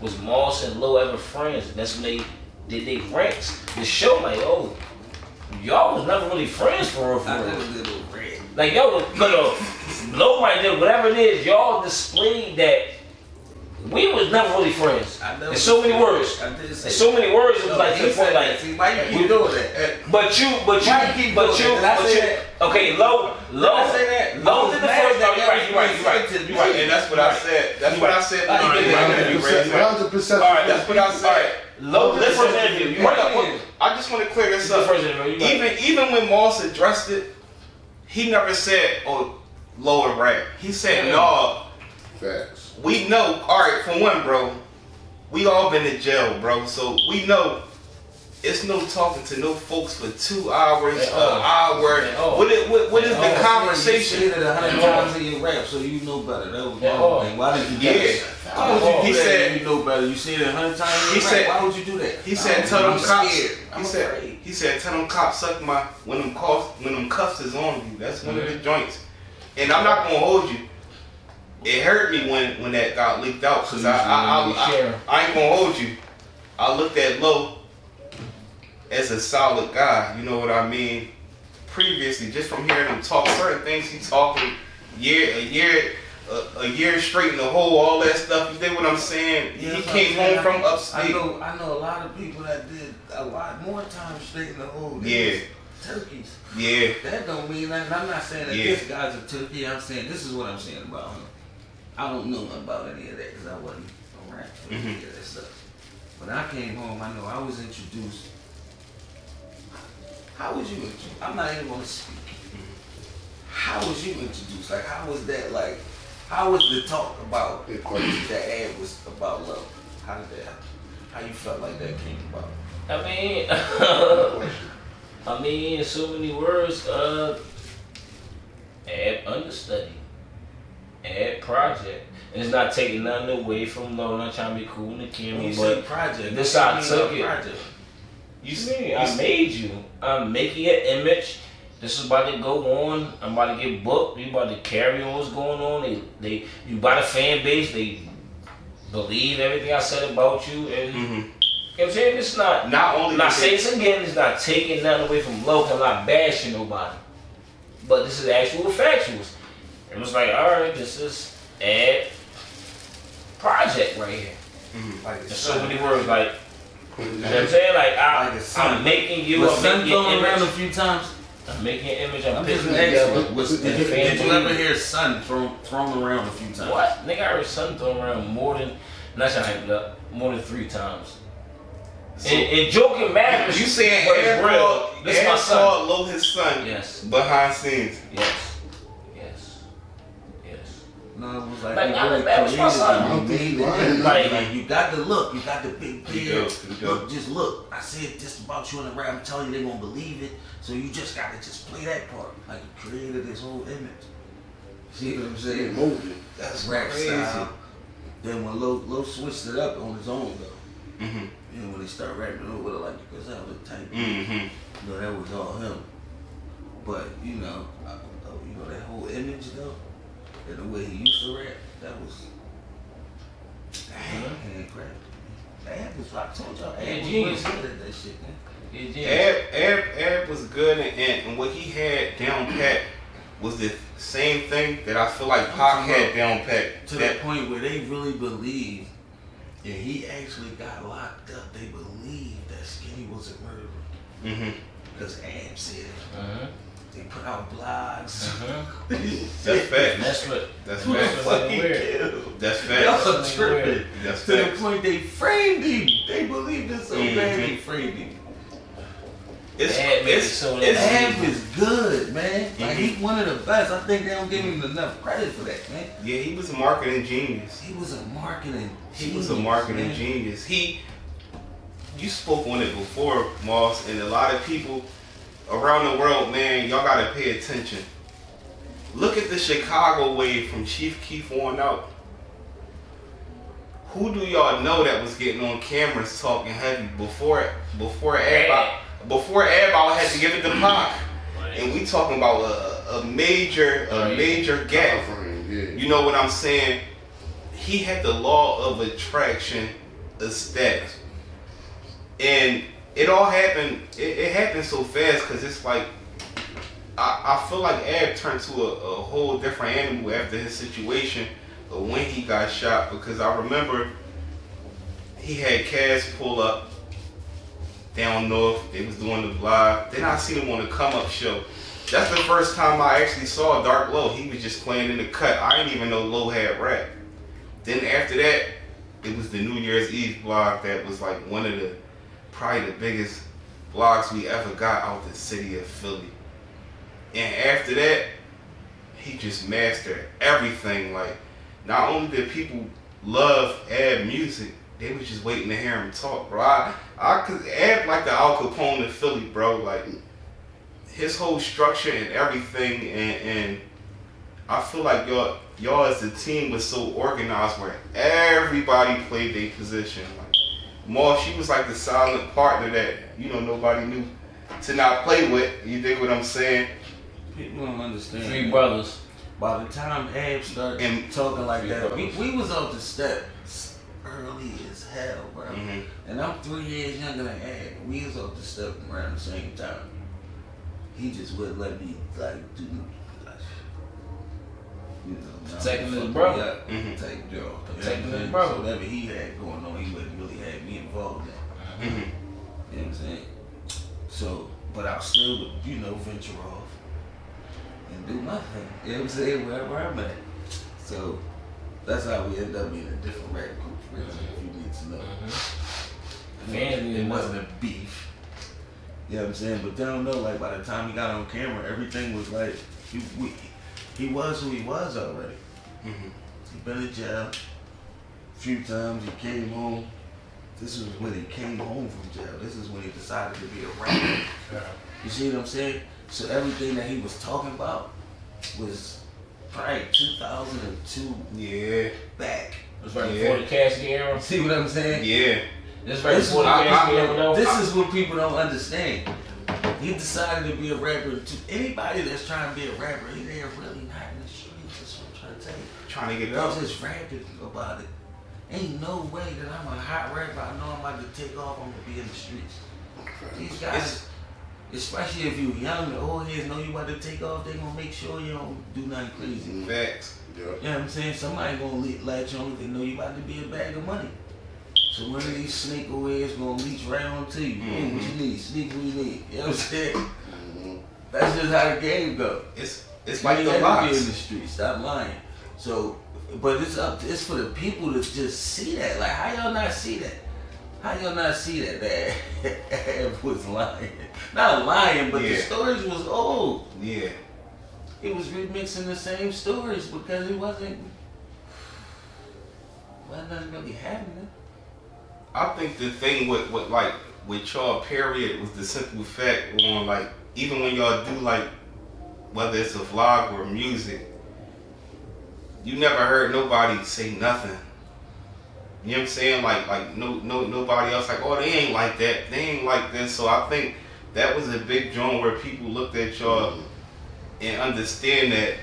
Was Moss and Low ever friends? And that's when they did their ranks. The show, like, oh, y'all was never really friends for real. Like, y'all was, Low might do whatever it is, y'all displayed that we was never really friends. In so many words. In so many words, it was like to the point like, see, why you keep doing that? Okay, Low did the first. No, you're right. And that's what I said. That's what I said. 100%. All right, that's what I said. Low did the first interview. I just want to clear this up. Even when Moss addressed it, he never said, "Oh, lower rat." He said, "No." Facts. We know. All right, for one, bro, we all been to jail, bro. So we know it's no talking to no folks for 2 hours, an hour. What is the conversation? You said it 100 times in your rap, so you know better. That was my thing. Why did you do that? Why would you do that? You know better. You said it 100 times in your rap. Why would you do that? He said, "Tell them cops." He said, "Tell them cops suck my when them cuffs is on you." That's one of the joints. And I'm not gonna hold you. It hurt me when that got leaked out because I ain't gonna hold you. I looked at Low as a solid guy, you know what I mean? Previously, just from hearing him talk, certain things he talking a year straight in the hole, all that stuff. You dig what I'm saying? Yeah, he came home from upstate. I know a lot of people that did a lot more time straight in the hole. Turkeys. Yeah. That don't mean nothing. I'm not saying that this guy's a turkey. I'm saying this is what I'm saying about him. I don't know about any of that because I wasn't around for any of that stuff. When I came home, I know I was introduced. How was you introduced? I'm not even going to speak. How was you introduced? Like, how was that? Like, how was the talk about the ad was about love? How did that happen? How you felt like that came about? I mean, in so many words, ad understudy, ad project. And it's not taking nothing away from Low, not trying to be cool in the camera, When you but say project, this how I took it. project. You see, I made you. I'm making an image. This is about to go on. I'm about to get booked. You about to carry on what's going on. You buy the fan base. They believe everything I said about you. And you know what I'm saying? It's not. Not only. I'm not saying this again. It's not taking nothing away from Low. I'm not bashing nobody. But this is actual factuals. It was like, all right, this is ad project right here. Like There's so many words, like, you know what I'm saying? Like, I'm making you, Was I'm sun making your thrown around a image. few times? I'm making an image, I'm I'm just putting asking. together. Did you ever hear sun thrown around a few times? What? Nigga, I heard something thrown around more than, not trying to hype it up, more than 3 times. So, And joking matters. you saying but it's Ed real. called, This is my son. called Low his son Yes. behind scenes? Yes. Yes. Yes. No, it was like, Like, he I really was my created son. it. He made it. Like- Like, you got the look, you got the big You beard. go. Look, just look. I said this about you in the rap. I'm telling you, they gonna believe it. So you just gotta just play that part. Like, you created this whole image. See what I'm saying? Movie. That's Rap crazy. style. Then when Low switched it up on his own though. Mm-hmm. You know, when they start rapping over it like you could sound the type. Mm-hmm. You know, that was all him. But you know, that whole image though, and the way he used to rap, that was hand crap. Ab was, I told y'all, Ab was really genius. good at that shit, man. Yeah. Ab was good, and what he had down pat was the same thing that I feel like Pac had down pat. To the point where they really believed, and he actually got locked up. They believed that Skinny was a murderer Mm-hmm. because Ab said it. Uh-huh. They put out blogs. Uh-huh. That's fact. That's what. That's Who the fact. fuck he weird. killed? That's Y'all fact. tripping. That's To the fact. point they framed him. They believed it so bad they framed him. It's Ab made it so that- Ab is good, man. Like he's one of the best. I think they don't give him enough credit for that, man. Yeah, he was a marketing genius. He was a marketing. He was a genius, marketing man. genius. You spoke on it before, Moss, and a lot of people around the world, man, y'all gotta pay attention. Look at the Chicago wave from Chief Keef on out. Who do y'all know that was getting on cameras talking heavy before Ab had to give it to Pac? And we talking about a major gap. Yeah. You know what I'm saying? He had the law of attraction established. And it all happened, it happened so fast because it's like, I feel like Ab turned to a whole different animal after his situation of when he got shot, because I remember he had Cass pull up down north, they was doing the vlog, then I seen him on the Come Up show. That's the first time I actually saw Dark Low. He was just playing in the cut. I didn't even know Low had rap. Then after that, it was the New Year's Eve vlog that was like one of the, probably the biggest vlogs we ever got out the city of Philly. And after that, he just mastered everything. Like, not only did people love Ab music, they was just waiting to hear him talk, bro. Cause Ab like the Al Capone of Philly, bro. Like, his whole structure and everything, and I feel like y'all as a team was so organized where everybody played their position. Like, Moss, she was like the silent partner that, you know, nobody knew to not play with. You dig what I'm saying? People don't understand. 3 brothers. By the time Ab started And- talking like Three that, brothers. we was off the steps early as hell, bro. Mm-hmm. And I'm 3 years younger than Ab. We was off the step around the same time. He just wouldn't let me like do, you know, Protecting his fuck brother. me up, Mhm. take job. Protecting his So brother. whatever he had going on, he wouldn't really have me involved in. Mm-hmm. You know what I'm saying? So, but I still would, you know, venture off and do my thing. You know what I'm saying? Wherever I'm at. So that's how we end up being a different rap group, really, if you need to know. Fans need to It know. wasn't a beef. You know what I'm saying? But they don't know, like, by the time he got on camera, everything was like, he was who he was already. Mm-hmm. He been in jail a few times, he came home. This is when he came home from jail. This is when he decided to be a rapper. You see what I'm saying? So everything that he was talking about was probably 2002 Yeah. back. That's right Yeah. before the Cassidy era. See what I'm saying? Yeah. That's right This before the is- Cassidy era, though. This is what people don't understand. He decided to be a rapper. Anybody that's trying to be a rapper, they're really not in the streets. That's what I'm trying to tell you. Trying to get I'm up. just rapping about it. Ain't no way that I'm a hot rapper. I know I'm about to take off. I'm gonna be in the streets. These guys, especially if you young, the old heads know you about to take off. They gonna make sure you don't do nothing crazy. Facts. Yeah. You know what I'm saying? Somebody gonna latch on. They know you about to be a bag of money. So one of these snake heads gonna leech right onto you. Hey, what you need? Sneak what you need. You know what I'm saying? That's just how the game go. It's like You the ain't gotta be in box. the street. Stop lying. So, but it's for the people to just see that. Like, how y'all not see that? How y'all not see that? That Ab was lying. Not lying, but the Yeah. stories was old. Yeah. He was remixing the same stories because it wasn't nothing really happening. I think the thing with y'all period was the simple fact on like even when y'all do like whether it's a vlog or music, you never heard nobody say nothing. You know what I'm saying? Like nobody else like, oh, they ain't like that, they ain't like this. So I think that was a big joint where people looked at y'all and understand that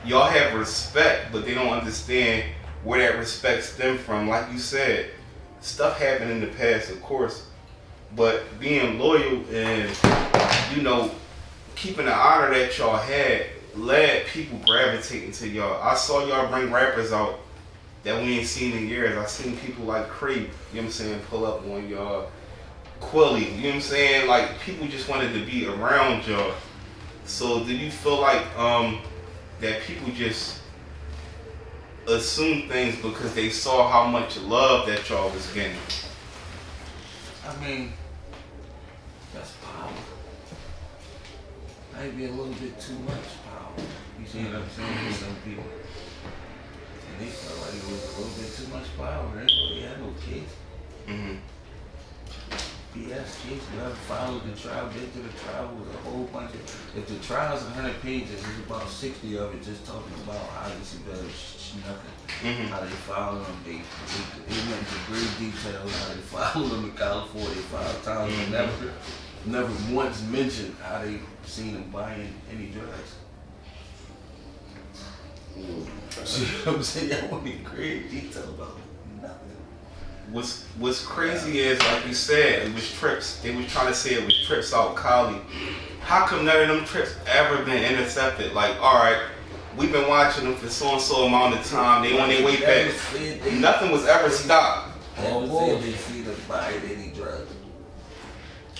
y'all have respect, but they don't understand where that respect stemmed from. Like you said, stuff happened in the past, of course, but being loyal and, you know, keeping the honor that y'all had led people gravitating to y'all. I saw y'all bring rappers out that we ain't seen in years. I seen people like Creep, you know what I'm saying, pull up on y'all. Quilly, you know what I'm saying? Like, people just wanted to be around y'all. So did you feel like that people just assumed things because they saw how much love that y'all was getting? I mean, that's power. Might be a little bit too much power. You see what I'm saying? For some people. And they felt like it was a little bit too much power. They really had no kids. Mm-hmm. BS kids never followed the trial, been to the trial with a whole bunch of, if the trial's 100 pages, there's about 60 of it just talking about how this is nothing. Mm-hmm. How they followed them, they went into great details, how they followed them in California 5 times, and never once mentioned how they seen them buying any drugs. You know what I'm saying? I went in great detail about nothing. What's crazy is, like you said, it was trips. They was trying to say it was trips out Cali. How come none of them trips ever been intercepted? Like, all right, we've been watching them for so and so amount of time. They on their way back. Nothing was ever stopped. Never said they see them buying any drugs.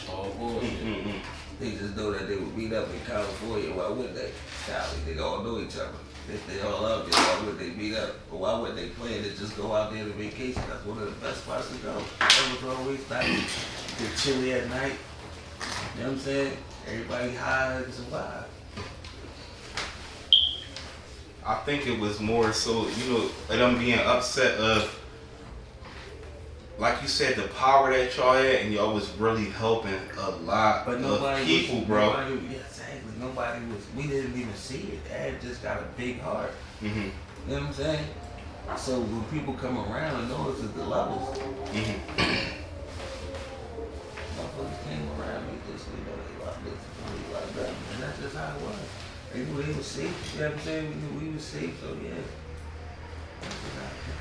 Oh, bullshit. Mm-hmm. They just know that they would meet up in California. Why would they? Cali, they all know each other. If they all out there, why would they meet up? Or why would they plan to just go out there to vacation? That's one of the best spots to go. That was always nice. Get chilly at night. You know what I'm saying? Everybody high and survive. I think it was more so, you know, them being upset of, like you said, the power that y'all had, and y'all was really helping a lot of people, bro. Exactly. Nobody was. We didn't even see it. Ad just got a big heart. Mm-hmm. You know what I'm saying? So when people come around and notice the levels, Mm-hmm. motherfuckers came around and just, you know, they loved this, they loved that, and that's just how it was. They knew they was safe. You know what I'm saying? We knew we was safe, so yeah. That's just how it was.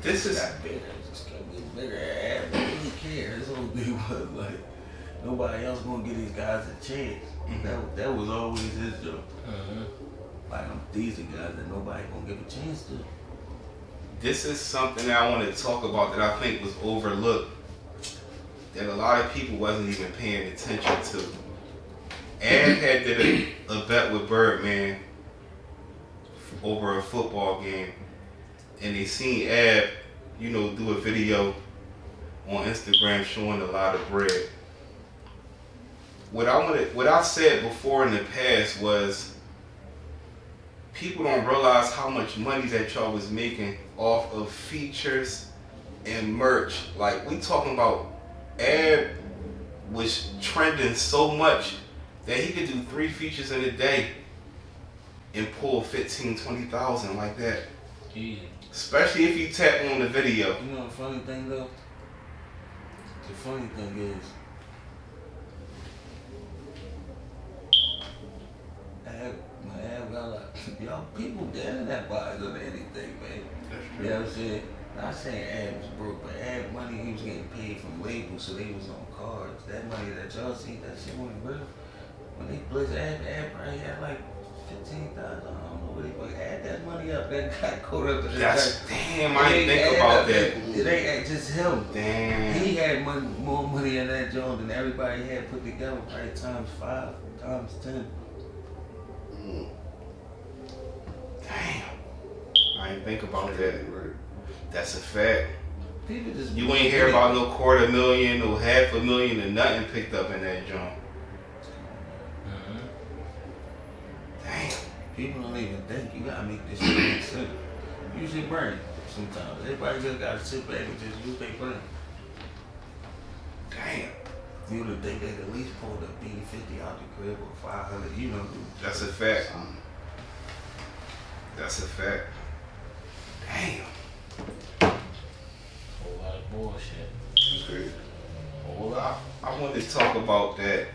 This is Got bigger, it just kept getting bigger. Ad didn't really care. His whole thing was like, nobody else gonna give these guys a chance. That was always his job. Like, these are guys that nobody gonna give a chance to. This is something that I want to talk about that I think was overlooked, that a lot of people wasn't even paying attention to. Ab had did a bet with Birdman over a football game, and they seen Ab, you know, do a video on Instagram showing a lot of bread. What I said before in the past was, people don't realize how much money that y'all was making off of features and merch. Like, we talking about Ab was trending so much that he could do 3 features in a day and pull 15,000-20,000 like that. Yeah. Especially if you tap on the video. You know the funny thing though? The funny thing is, my ab got like, y'all people dead in that buys on anything, man. You know what I'm saying? Not saying Ab was broke, but Ab money he was getting paid from labels, so they was on cards. That money that y'all see, that shit wasn't real. When they blitzed Ab probably had like 15,000. I don't know what he would add that money up. That got caught up in That's damn. I didn't think about that. It ain't just him. Damn. He had more money in that joint than everybody had put together, probably times 5, times 10. Damn. I didn't think about that. That's a fact. People just You ain't hear about no $250,000, no $500,000, and nothing picked up in that joint. Damn. People don't even think. You gotta make this shit make sense. Use your brain sometimes. Everybody just gotta sit back and just use their brain. Damn. You would think they at least pulled a B50 out the crib or 500, you know. That's a fact. That's a fact. Damn. Whole lot of bullshit. That's crazy. Well, I wanted to talk about that.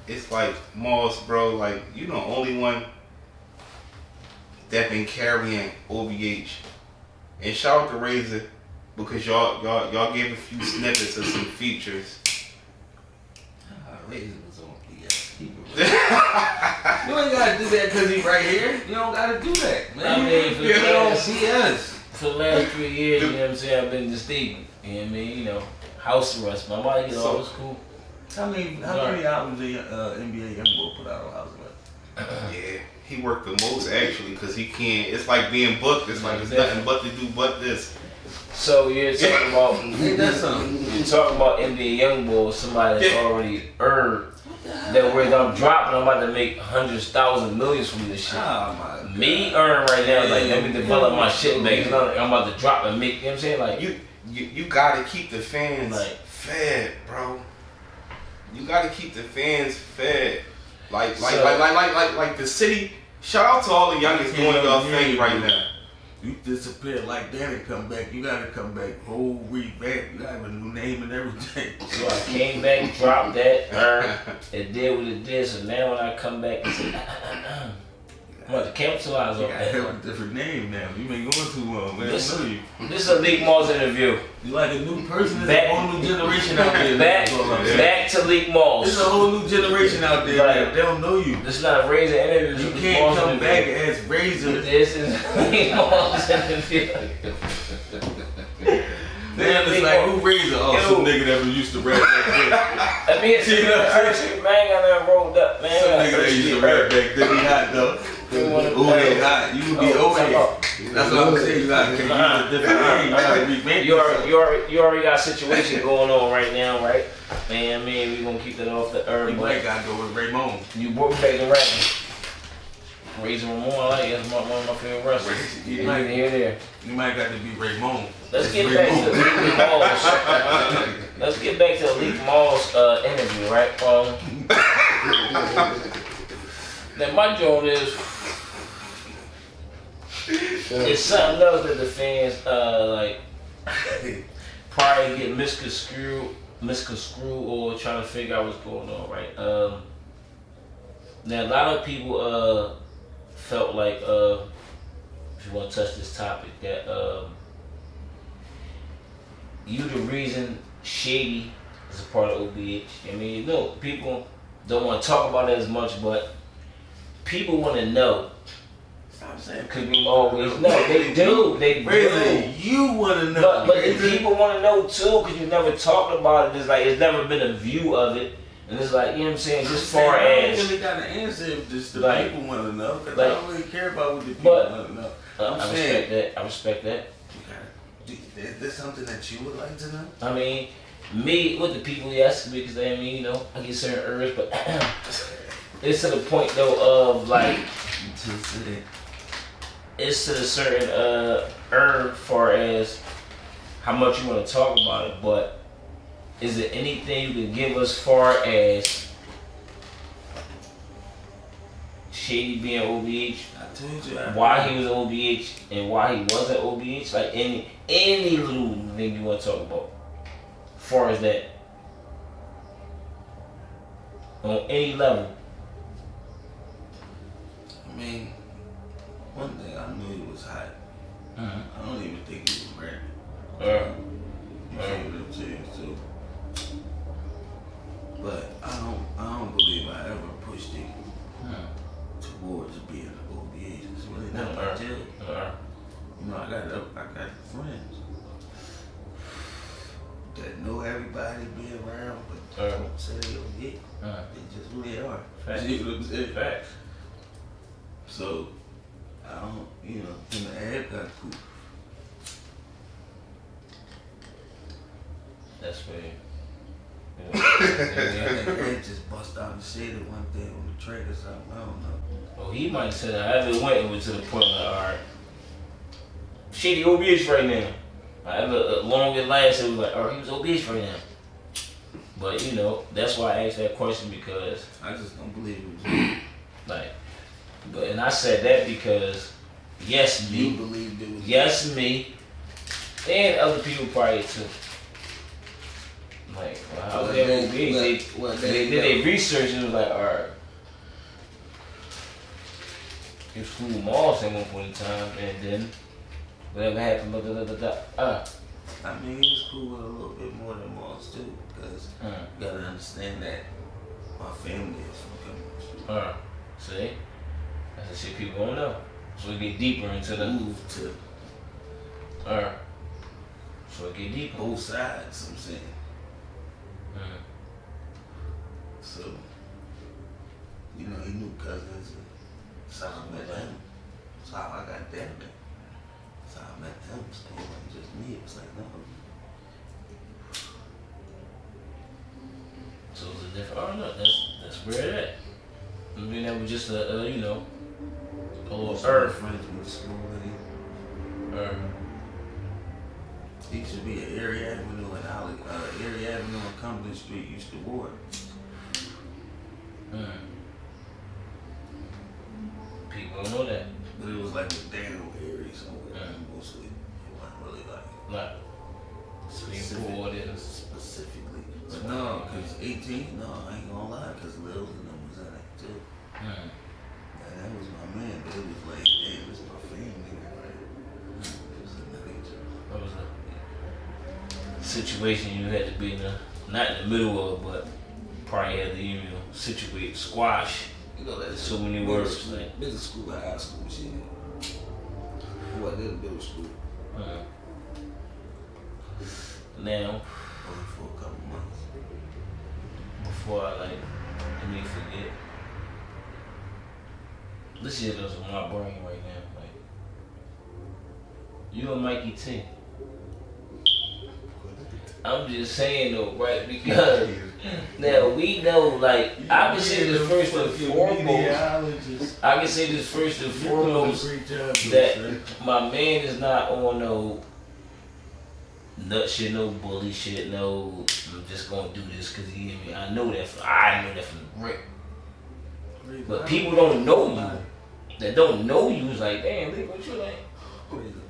It's like Moss, bro. Like you the only one that been carrying OVH. And shout out to Razor because y'all gave a few snippets of some features. Razor was on PS. You ain't gotta do that because he right here. You don't gotta do that, man. I mean, for You the don't last- see us. For the last 3 years, you know what I'm saying, I've been distinct. You know what I mean? You know, house arrest. My body, you know, it was cool. How many albums did NBA Youngboy put out on House Arrest? Yeah, he worked the most actually because he can't. It's like being booked. It's like there's nothing but to do but this. So you're talking about Ain't that something? you're talking about NBA Youngboy, somebody that's already earned that where I'm dropping, I'm about to make hundreds, thousands, millions from this shit. Oh my God. Me earn right now, like let me develop my shit back. I'm about to drop and make. You know what I'm saying? Like You gotta keep the fans Like- fed, bro. You gotta keep the fans fed. Like the city. Shout out to all the youngest doing your thing right now. You disappear like that and come back. You gotta come back whole revamp. You gotta have a new name and everything. so I came back, dropped that, it did what it did. So now when I come back, it's I'm about to capitalize You on gotta have that. a different name now. You been going too long, man. This, I know you. this is a Leak Moss interview. You like a new person. There's Back- a whole new generation out there. Back, That's all I'm saying. back to Leak Moss. There's a whole new generation out there. Right. Man. They don't know you. This is not a Razor interview. This You is a Leak can't Moss come interview. back as Razor. This is Leak Moss interview. Then it's like, who Razor? Oh, some nigga that was used to rap back I mean, it's You know what I'm saying? man, I done rolled up, man. then. Some nigga that used to rap back then. He hot though. Ooh, they hot. You would be over here. That's what I'm saying. You gotta use a different name. You gotta revamp You already got a situation going on right now, right? Man, I mean, we gonna keep that off the earth. You might gotta go with Raymond. You brought me back to rapping. Razor Ramon, I like it. That's one of my favorite wrestlers. You You might, here, there. you might got to be Raymond. Let's It's get back to Raymond. Leak Moss. Let's get back to the Leak Moss interview, right? Now my joint is it's something else that the fans like probably get misconstrued or trying to figure out what's going on, right? Now a lot of people felt like if you want to touch this topic that you the reason Shady is a part of OBH. I mean, you know, people don't want to talk about it as much, but people want to know. I'm saying Cause we always know. They do. Razor, you want to know. But the people want to know too, because you never talked about it. It's like it's never been a view of it, and it's like, you know what I'm saying. Just far I don't as really got an answer if just the Like- people want to know. Cause like- I don't really care about what the people But- want to know. I respect that. I respect that. Is there something that you would like to know? I mean, me with the people, yes, because I mean, you know, I get certain urges, but it's to the point though of like. It's to a certain far as how much you want to talk about it, but is there anything you can give us far as Shady being OBH, I told you. why he was OBH and why he wasn't OBH, like any little thing you want to talk about, as far as that, on any level. I mean, one thing I knew he was hot. I don't even think he was married. You see what I'm saying? So, but I don't believe I ever pushed him towards being an OBH. It's really not my deal. You know, I got friends that know everybody be around, but don't say they OBH. They just who they are. Facts. You know what I'm saying? Facts. So, I don't, you know, him and Ab got cool. That's fair. And Ed just bust out and said it one day on the track or something. I don't know. Well, he might have said I ever went to the point like, alright, Shady OBH right now. I ever long it lasted, it was like, alright, he was OBH right now. But you know, that's why I asked that question, because I just don't believe it was like, but and I said that because yes, you me, believed it was yes, me, and other people probably too. Like, well, how was that OBH? They did their research and it was like, alright. He was cool with Moss at one point in time, and then whatever happened, I mean, he was cool with a little bit more than Moss too, because you gotta understand that my family is from Cummings. See? That's the shit people don't know. So we get deeper into the Moved to so it get deeper. both sides, I'm saying. So, you know, he knew cousins. That's how I met him. That's how I got there. That's how I met him. So it wasn't just me. It was like, no. So it's a different. Oh no, that's where it at. I mean, that was just a you know, a little earth. Friends with school. He used to be at Erie Avenue and Erie Avenue and Cumberland Street used to ward. People don't know that. But it was like a down area somewhere. Mostly, it wasn't really like specifically. But no, because 18, no, I ain't gonna lie, because Lil and them was in it too. And that was my man, but it was like, damn, this is my family. Like, it was another joke. What was a situation you had to be in not in the middle of, but probably had to, you know, situate, squash. You know, that's So many words, like middle school, high school shit. Well, I did middle school. now, Only for a couple months. before I let me forget. This shit is on my brain right now. Like, you and Mikey T. I'm just saying though, right? Because now we know, like, I can say this first and foremost. I can say this first and foremost that my man is not on no nut shit, no bully shit, no. I'm just gonna do this because he hit me. I know that from the rip. But people don't know you. That don't know you is like, damn, look what you like.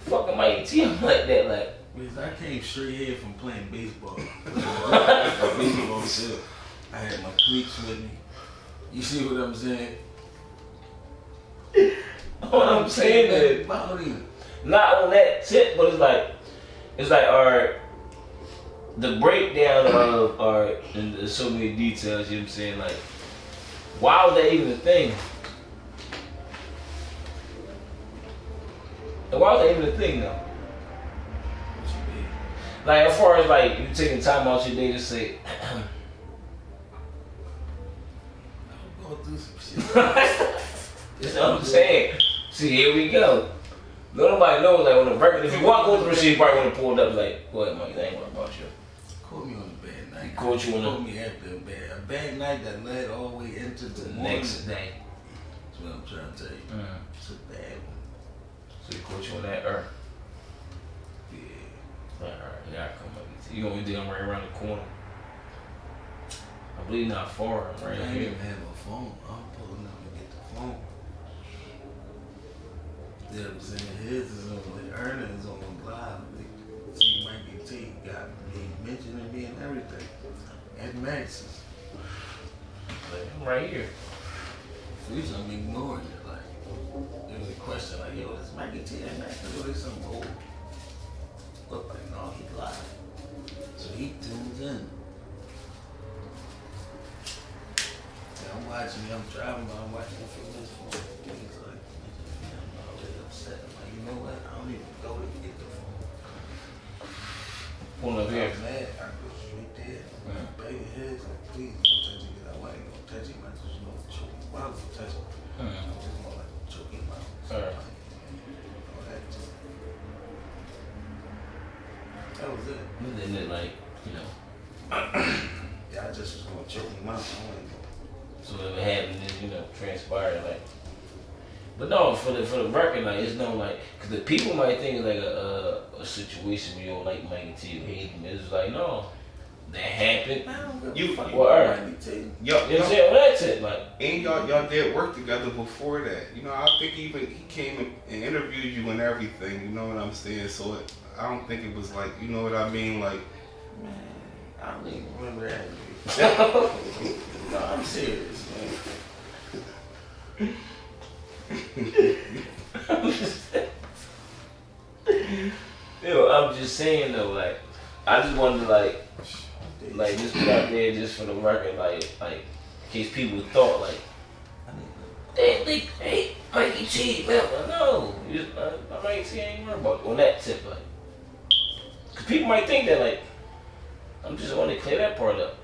Fucking Mikey T, I'm like that, like. Because I came straight here from playing baseball. Baseball shit. I had my cleats with me. You see what I'm saying? What I'm saying is, not on that tip, but it's like, alright, the breakdown of, alright, and there's so many details, you know what I'm saying, like, why was that even a thing? And why was that even a thing, though? Like, as far as, like, you taking time out your day to say, I'm going through some shit. that's what I'm saying. See, here we go. Nobody knows, like, on the record, if you want to go through the shit, you probably want to pull it up, like, go ahead, Mike, that ain't what about you. Caught me on a bad night. He caught you on Caught me after a bad night that led all the way into the next day. That's what I'm trying to tell you. It's a bad one. So he caught you on that earth. Yeah. Alright, yeah, come up. You gonna be down right around the corner. I believe not far, right I ain't here. even have a phone. I'm pulling up and get the phone. I'm ignoring it. Like, there was a question like, yo, is Maggie T and Mac or is some old? Look like, no, he live. So he tunes in. And I'm watching, I'm driving, but I'm watching it from this phone. He's like, I'm already upset. I'm like, you know what? I don't even go to get the phone. Pull up here. I'm mad. I go straight there. I'm begging his, like, please don't touch it. Because I wasn't going to touch it. I just know choke him. Why would you touch it? I just want to like choke him out. That was it. And then it like, you know. Yeah, I just was going to choke him out. I wasn't going. So if it happened, then, you know, transpired like. But no, for the record, like it's no like, cause the people might think it's like a situation where you don't like Mikey T or hate him. It's like no, that happened. I don't give You- a fuck well, about Earl. Mikey T. Yo, You know what I'm saying? Well, that's it. Like and y'all did work together before that. You know, I think even he came and interviewed you and everything. You know what I'm saying? So I don't think it was like, you know what I mean? Like, Man, I don't even remember that. No, I'm serious, man. yo, I'm just saying though, like I just wanted to like just put out there just for the record, like in case people thought like they hate Mikey T. Well, no, Mikey T ain't worried about on that tip, like. Cause people might think that like I'm just want to clear that part up.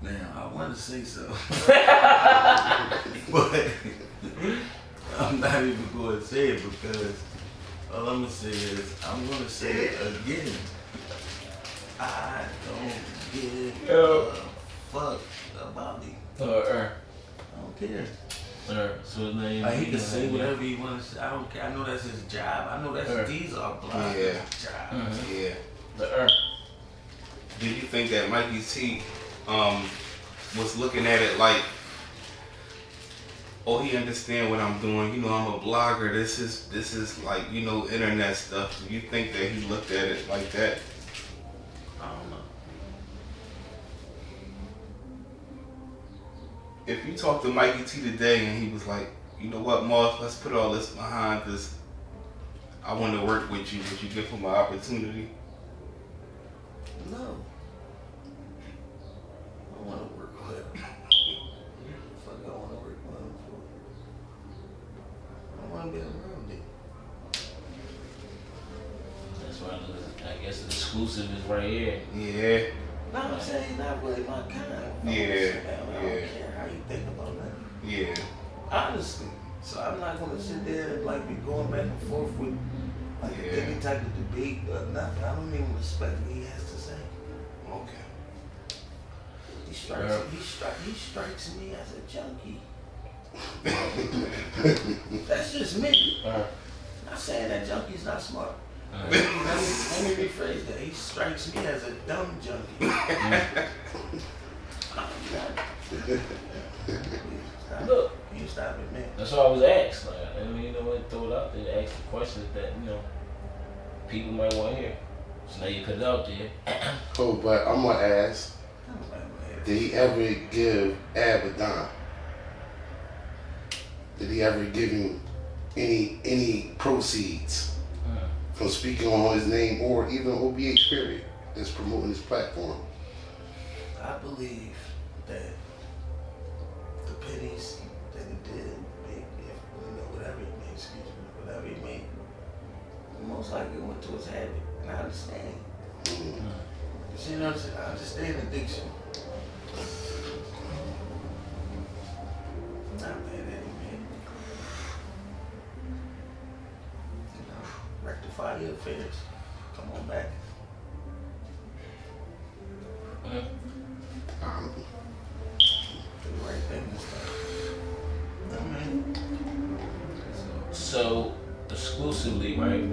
Now, I want to say so. But I'm not even going to say it because all I'm going to say is, I'm going to say it again. I don't give a fuck about it. I don't care. So his name. Like, he can say whatever he wants to say. I don't care. I know that's his job. I know that's these are blind jobs. yeah. The Do you think that Mikey T was looking at it like, oh, he understand what I'm doing. You know, I'm a blogger. This is like, you know, internet stuff. Do you think that he looked at it like that? I don't know. If you talk to Mikey T today and he was like, you know what, Moss, let's put all this behind this. I want to work with you. Would you give him an opportunity? No. I want to work with him. Fuck, I want to work with him for. I want to be around it. That's why I guess the exclusive is right here. Yeah. No, I'm saying he's not really my kind. Yeah, I don't care how you think about that. Yeah. Honestly. So I'm not going to sit there and like be going back and forth with like any type of debate or nothing. I don't even respect what he has to say. Okay. He strikes me as a junkie. That's just me. Not saying that junkie's not smart. Let me rephrase that. He strikes me as a dumb junkie. Look, You stop it, man. that's what I was asked. Like, I mean, you know what? Throw it out there, ask the questions that you know people might want to hear. So now you put it out there. Oh, but I'm gonna ask, did he ever give Abaddon? Did he ever give him any proceeds from speaking on his name or even OBH period that's promoting his platform? I believe that the pennies that he did make, you know, whatever he made, excuse me, whatever he made, most likely went to his habit. And I understand. You see what I'm saying? I understand addiction. Not mad at him, man. You know, rectify your affairs. Come on back. Do the right thing this time. So exclusively, right?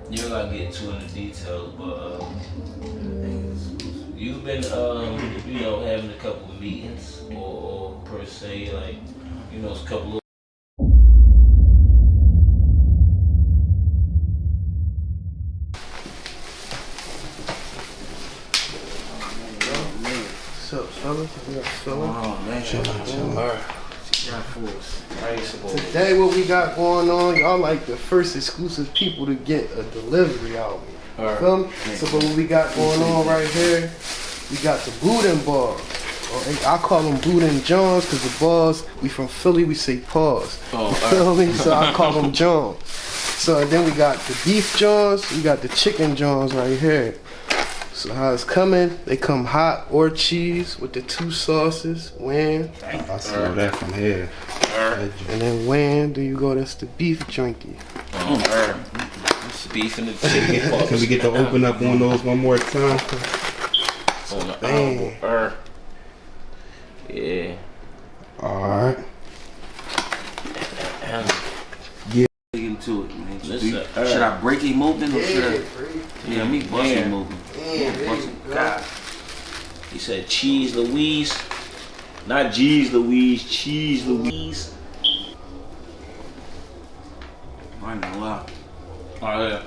You're not getting too into details, but you've been, you know, having a couple of meetings, or per se, like, you know, a couple of. up, fellas? We got fellas. Oh, man. Today, what we got going on, y'all like the first exclusive people to get a delivery album. You feel me? So, but what we got going on right here, we got the Boudin Balls. I call them Boudin Johns because the balls, we from Philly, we say paws. You feel me? So I call them Johns. So then we got the beef Johns, we got the chicken Johns right here. So how it's coming, they come hot or cheese with the 2 sauces, wham. I smell that from here. And then wham, there you go, that's the beef drinky. It's beef and the chicken. Can we get to open up on those one more time? On the Bang. Yeah. Alright. Get into it, man. Listen, Should I break him open or should I? Yeah, Yeah, me bust him open. God. He said cheese Louise. Not G's Louise, cheese Louise. I ain't gonna lie. Oh yeah.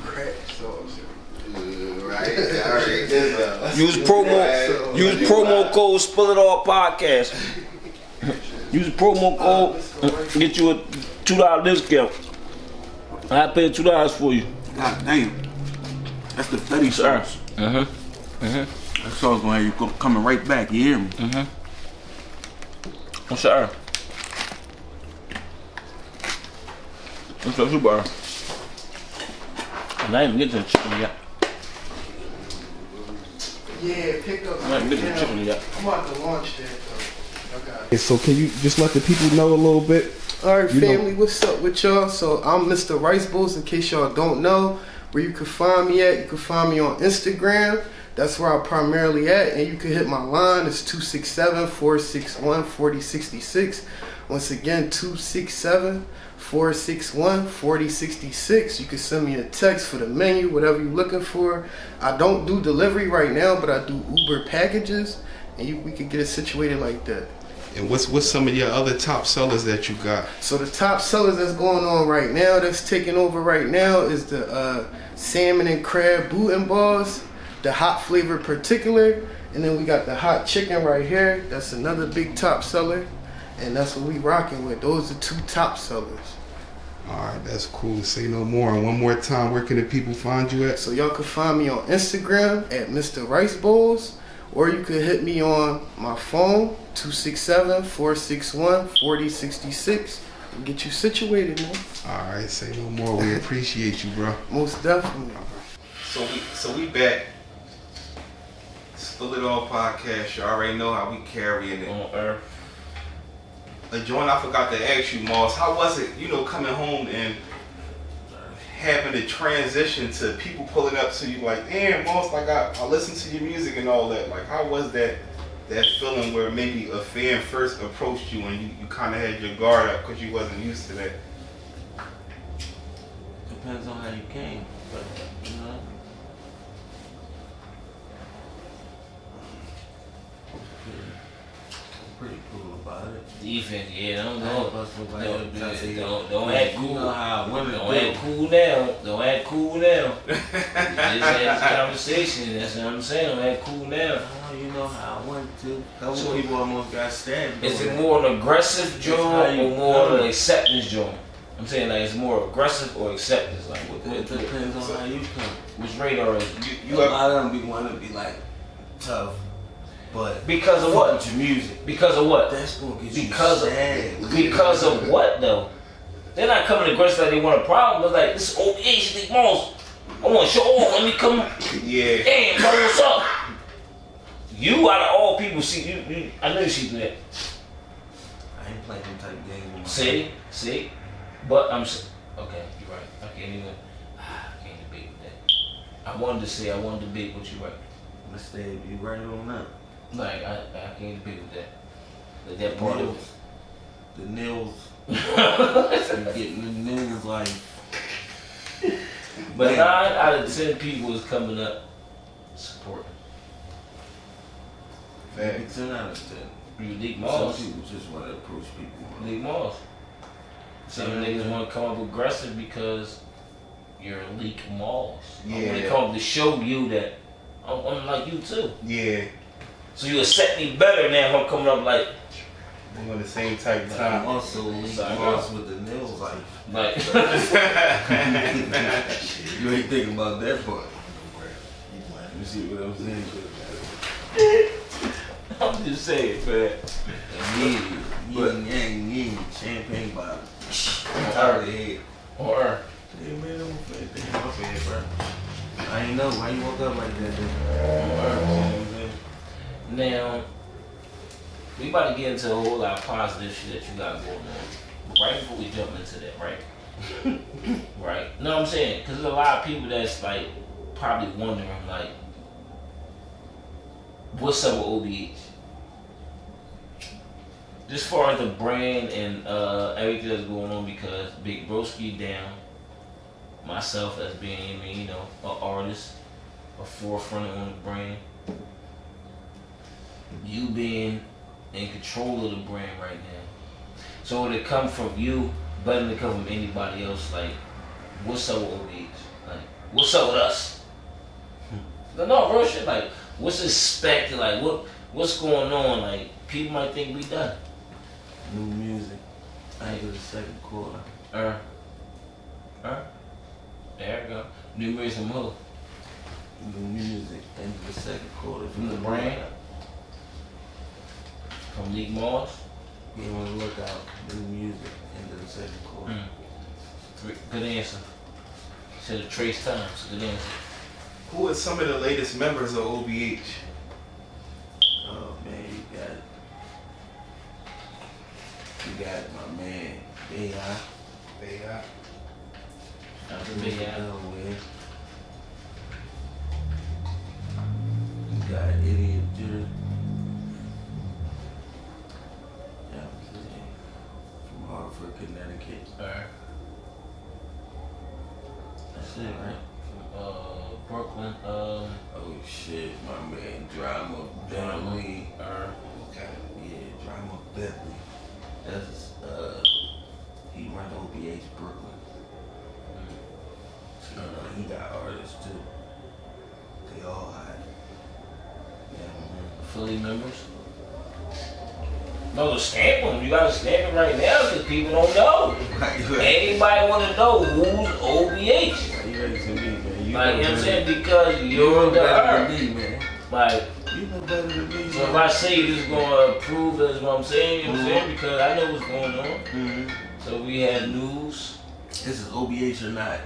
Crack sauce. Right? Use promo code Spill It All Podcast. Use promo code, get you a $2 discount. I pay $2 for you. God damn. That's the 30 sauce. That sauce gonna have you coming right back, you hear me? What's up? What's up, super? I'm not even getting to the chicken yet. Yeah, pick up. I'm not even getting to the chicken yet. I'm about to launch that though. Okay. So can you just let the people know a little bit? Alright, You know- family, what's up with y'all? So I'm Mr. Rice Bowls, in case y'all don't know where you can find me at. You can find me on Instagram. That's where I'm primarily at. And you can hit my line. It's 267-461-4066. Once again, 267-461-4066. You can send me a text for the menu, whatever you're looking for. I don't do delivery right now, but I do Uber packages. And we could get it situated like that. And what's some of your other top sellers that you got? So the top sellers that's going on right now, that's taking over right now, is the salmon and crab Boudin Balls, the hot flavor particular, and then we got the hot chicken right here. That's another big top seller, and that's what we rocking with. Those are 2 top sellers. Alright, that's cool. Say no more. And one more time, where can the people find you at? So y'all can find me on Instagram at Mr. Rice Bowls, or you can hit me on my phone, 267-461-4066, and get you situated, man. Alright, say no more. We appreciate you, bro. Most definitely. So we back. Spill It All Podcast. You already know how we carrying it. On Earth. A joint I forgot to ask you, Moss. How was it, coming home and having to transition to people pulling up to you like, damn, Moss, like I listen to your music and all that. Like, how was that feeling where maybe a fan first approached you and you kind of had your guard up because you wasn't used to that? Depends on how you came, but you know. Pretty cool about it. Defense, yeah, don't Don't act cool. You know how women Don't act cool now. Don't act cool now. We just had this conversation. That's what I'm saying. Don't act cool now. Oh, you know how I went to. A couple people almost got stabbed. Is it more an aggressive joint or more an acceptance joint? I'm saying like it's more aggressive or acceptance. Like what It depends on how you come. which radar is it? You A ever, lot of them be want to be like tough, but Because of fuck what? with your music. Because of what? That's gonna get Because you of sad. because of what though? They're not coming aggressive like they want a problem. They're like, this is OBH, League Malls. I want to show off. Let me come. yeah. Damn, bro, what's up? You out of all people see you. I know you see through that. I ain't playing them type games with my See, but okay. You're right. I can't debate with that. I wanted to debate with you, right? Let's stay. You right on that. Like I can't debate with that. That part of The nails. You getting the nails like. But 9 out of 10 people is coming up supporting. Maybe 10 out of 10. Unique Some Malls. people just want to approach people. League Malls. Some niggas want to come up aggressive because you're League Malls. I want to Yeah. come up to show you that I'm like you too. Yeah. So you accept me better now if I'm coming up like I'm on the same type of I'm time. also lost with the nail life. like You ain't thinking about that part. You see what I'm saying? I'm just saying, man. Yin, champagne bottle. Tired of the head. Or Hey man, I'm fat. My bad, bro. I ain't know why you woke up like that. now we about to get into a whole lot of positive shit that you got going on. But right before we jump into that, right? Right? No, I'm saying, because there's a lot of people that's like probably wondering, like, what's up with OBH? Just far as the brand and everything that's going on, because Big Broski down, myself as being, an artist, a forefront on the brand, you being in control of the brand right now. So when it come from you, better than it come from anybody else, like, what's up with OBH? Like, what's up with us? No, real shit, like, what's expected? Like, what's going on? Like, people might think we done. New music. I ain't do the second quarter. There we go. New music move. New music into the second quarter. From the brand. From League Mars. Be on the lookout. New music into the second quarter. Good answer. Should have traced times. Good answer. Who are some of the latest members of OBH? Oh man, you got my man, AI. They got. Big Al. You got Idiot Jitter. Yeah, from Hartford, Connecticut. That's it, right? Brooklyn. Oh shit, my man, Drama Bentley. Okay. Yeah, Drama Bentley. That's he run OBH Brooklyn. He got artists too. They all hot. Yeah, Philly members. No, stamp them. You gotta stamp it right now because people don't know. Anybody want to know who's OBH? You ready to me, man? Like, you know what I'm saying? Because you're the better earth. than me, man. Like, You know better than me. so if I say this is going to prove that's what I'm saying, you know what I'm saying? Because I know what's going on. Mm-hmm. So we had news. This is OBH or not?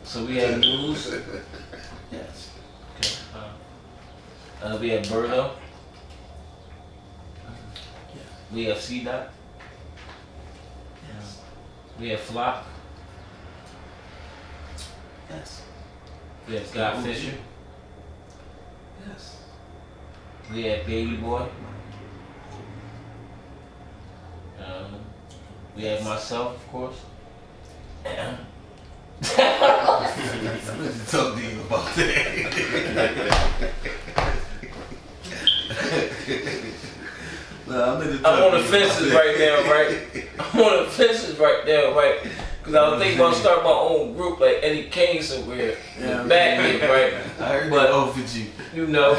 So we had news. Yes. Okay. We had Birdo. Yes. We have C-Dot. Yes. We have Flock. Yes. We have Scott Fisher. Yes. We had Baby Boy. We had myself, of course. Let's talk to you about that. I'm on the fences right now, right? I'm on the fences right now, right? Because I was thinking about starting my own group, like Eddie Kane somewhere in the back here, right? I heard But- they offered you. You know, I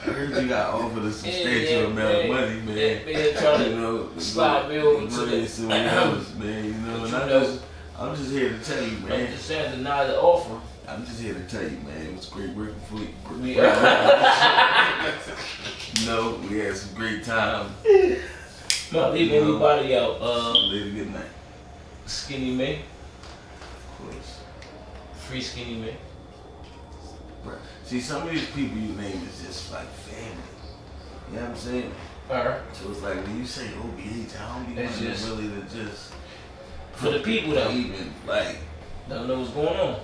heard you got offered a substantial amount of money, man. Man, trying to You know, slide me over to money the. somewhere else, man. You know, and I'm just here to tell you, I'm man. just saying, deny the offer. I'm just here to tell you, man. It was great working for you. We- You know, we had some great time. Not leave anybody out. Later, good night. Skinny May, Of course. free Skinny May. Right. See, some of these people you name is just like family. You know what I'm saying? Alright. So it's like when you say OBH, I don't be It's wanting just- really to just For the people that even like don't know what's going on.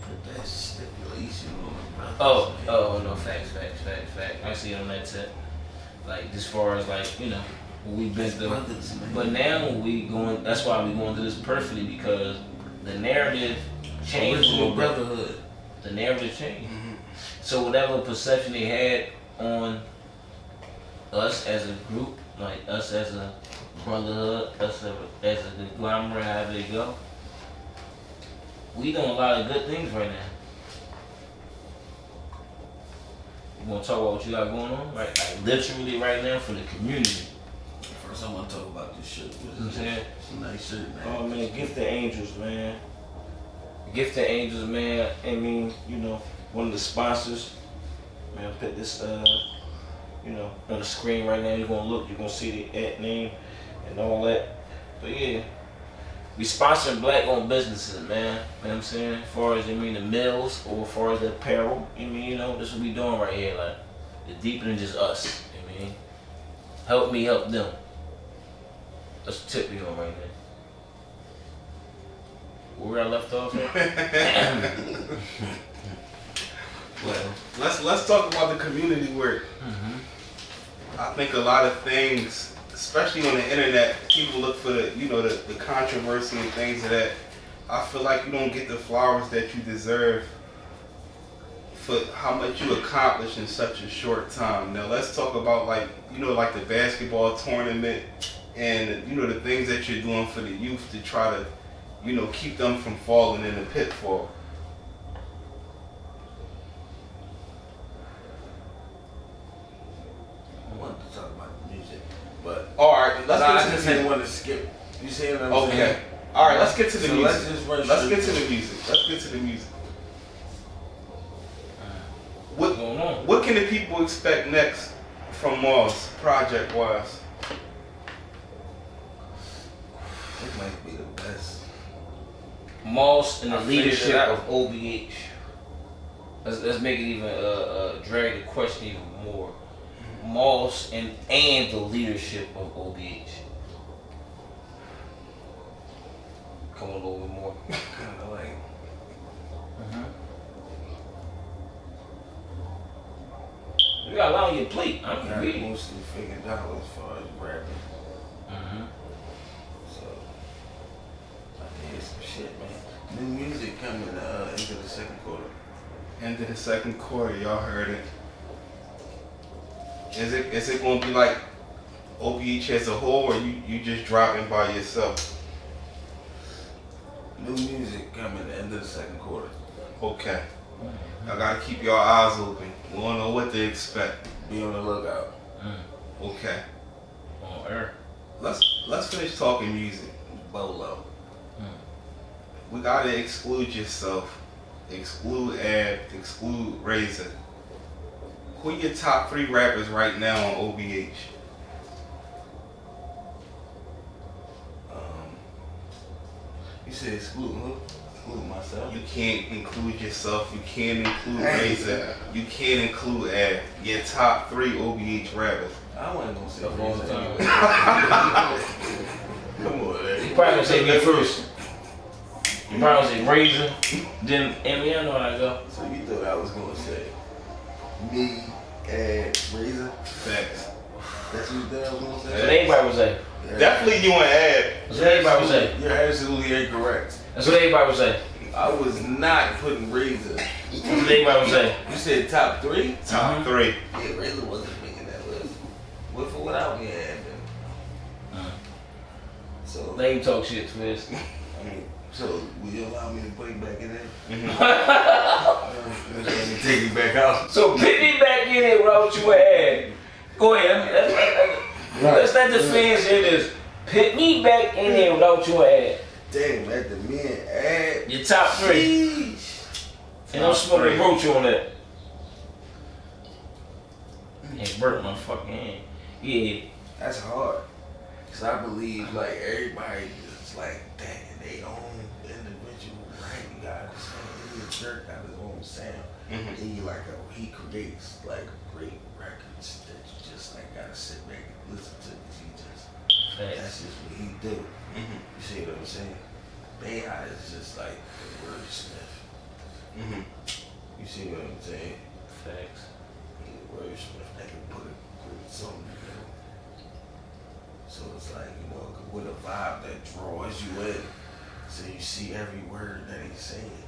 put that stipulation on the brothers. Oh, no, facts. I see it on that tip. Like, as far as like, what we've been through. Brothers, man. But now that's why we going through this perfectly, because the narrative changed a Original little bit. brotherhood. The narrative changed. So whatever perception they had on us as a group, like us as a brotherhood, us as a conglomerate, however they go, we doing a lot of good things right now. You want to talk about what you got going on? Right, like literally right now for the community. First, I want to talk about this shit. You know what I'm saying? It's a nice shirt, man. Oh man, Gift the Angels, man. Gift the Angels, man. I mean, you know, one of the sponsors. Man, put this, you know, on the screen right now. You're gonna look, you're gonna see the ad name and all that. But yeah, we sponsoring black-owned businesses, man. You know what I'm saying? As far as, I mean, the mills or as far as the apparel, I mean, you know, this is what we doing right here. Like, it's deeper than just us. I mean, help me help them. That's the tip we on right there. Where I left off at? Well, let's talk about the community work. I think a lot of things, especially on the internet, people look for the controversy and things of that. I feel like you don't get the flowers that you deserve for how much you accomplished in such a short time. Now let's talk about like the basketball tournament and the things that you're doing for the youth to try to keep them from falling in the pitfall. I wanted to talk about the music, but All right, let's I get to just the didn't music. want to skip. You see what I'm saying? Okay. All right, let's get to the So music. let's just run Let's straight get to to the it. music. Let's get to the music. What's going on? What can the people expect next from Moss, project-wise? It might be the best. Moss and the I figured leadership it out. of OBH. Let's make it even drag the question even more. Moss and the leadership of OBH. Come on a little bit more. Kind of like You got a lot on your plate. I got can read. mostly figured out as far as rapping. So I hear some shit, man. New music coming into the second quarter. End of the second quarter, y'all heard it. Is it gonna be like OBH as a whole, or you just dropping by yourself? New music coming end of the second quarter. Okay. Y'all gotta keep your eyes open. We don't know what to expect. Be on the lookout. Okay. On air. Let's finish talking music. Bolo. We gotta exclude yourself. Exclude Ab, exclude Razor. Who are your top 3 rappers right now on OBH? You said exclude who? Exclude myself. You can't include yourself. You can't include Hey. Razor. You can't include Ab. Your top 3 OBH rappers. I wasn't gonna say Stuff all the Razor time. anyway. Come on, man. You probably gonna say me first. You probably gonna say Razor, then Emmy. I know how to go. So you thought I was gonna say me and Razor? Facts. That's what you thought I was gonna say? That's what everybody would say. Yeah. Definitely you and Ab. That's what everybody would say. You're absolutely incorrect. That's what everybody would say. I was not putting Razor. That's what everybody would say. You said top 3? Top 3. Yeah, Razor wasn't making that list. What for without me had been. So, Let him talk shit, Twist. I mean, so will you allow me to put him back in there? Take him back out. So put me back in there without you had. Go ahead. Let's let the fans hear this. Put me back in there without you had. Damn, at the men ad. Your top 3. And don't smoke a roach on that. It burnt my fucking hand. Yeah. That's hard. Cause I believe like everybody is like, dang, they own individual right. You gotta understand, he a jerk got his own sound. And he creates like great records that you just like gotta sit back and listen to. Cause he just that's just what he do. You see what I'm saying? Behi is just like a wordsmith. You see what I'm saying? Facts. He's a wordsmith that can put a great song together. So it's like, with a vibe that draws you in. So you see every word that he's saying.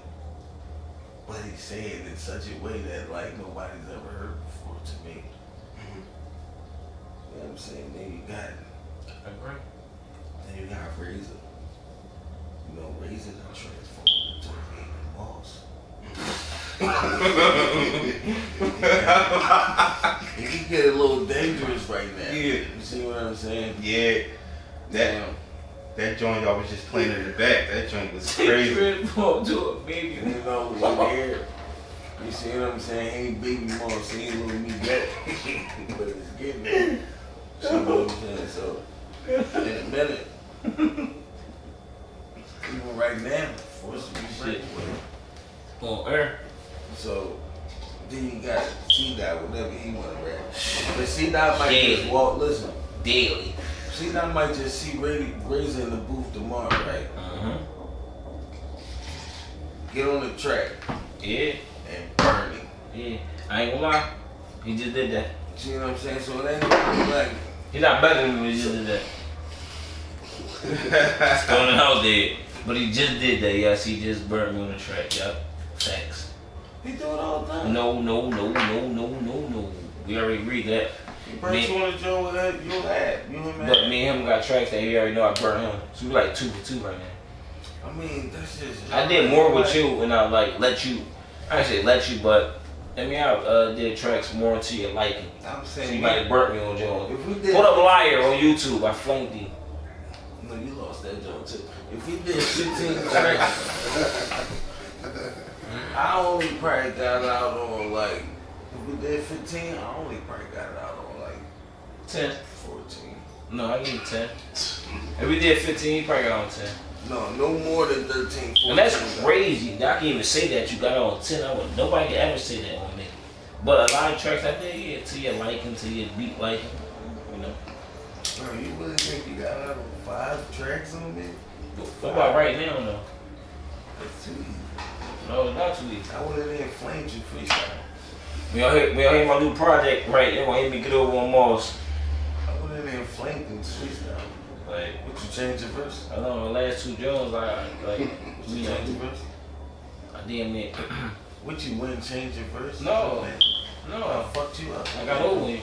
But he's saying it in such a way that like nobody's ever heard before to me. You know what I'm saying? Then you got Razor. Razor done transformed into a Moss. It can get a little dangerous right now. Yeah. You see what I'm saying? Yeah. That joint y'all was just playing in the back. That joint was crazy. Do it, baby. You know, in here. You see what I'm saying? He ain't baby mom, so he ain't little me yet. But it's getting there. See what I'm saying? So, in a minute, even right now, force to be Shit. breakaway. On air. So, then you got C-Dot, whatever he want to rap. But C-Dot might just walk, listen. Daily. C-Dot might just see Razor in the booth tomorrow, right? Get on the track Yeah. and burn it. Yeah. I ain't gonna lie. He just did that. See what I'm saying? So it ain't like, He's not better than me, he just did that. Still in the house did. But he just did that. Yes, he just burned me on the track. Yup. Facts. he do it all the time. No. We already agreed that. He burnt you on the joint with that, you and him. But me and him got tracks that he already know I burned him. So we like 2 for 2 right now. I mean, that's just. I did more with you and I like let you. I didn't say let you, but I mean I did tracks more to your liking. I'm So saying, you might have burnt me on Jones. if we did. Put up Liar on YouTube. I flamed you. No, you lost that joint too. If we did 15 tracks, I only probably got it out on like. If we did 15, I only probably got it out on like 10. 14. No, I need 10. If we did 15, you probably got on 10. No more than 13, 14. And that's crazy. I can even say that you got on 10. Nobody can ever say that on me. But a lot of tracks I did, yeah, to your liking, to your beat liking, you know. Bro, you really think you got out on 5 tracks on me? What about right now, though? That's too easy. No, it's not too easy. I would have inflamed you freestyle. We all hear my new project, right? They want to hear me get over on Mars. I would have inflamed you freestyle. Like, What, you changed your verse? I know the last 2 Jones, like, You we changed your verse? I did it. What, you wouldn't change your verse? No. Man, No, I fucked you up. I got over you.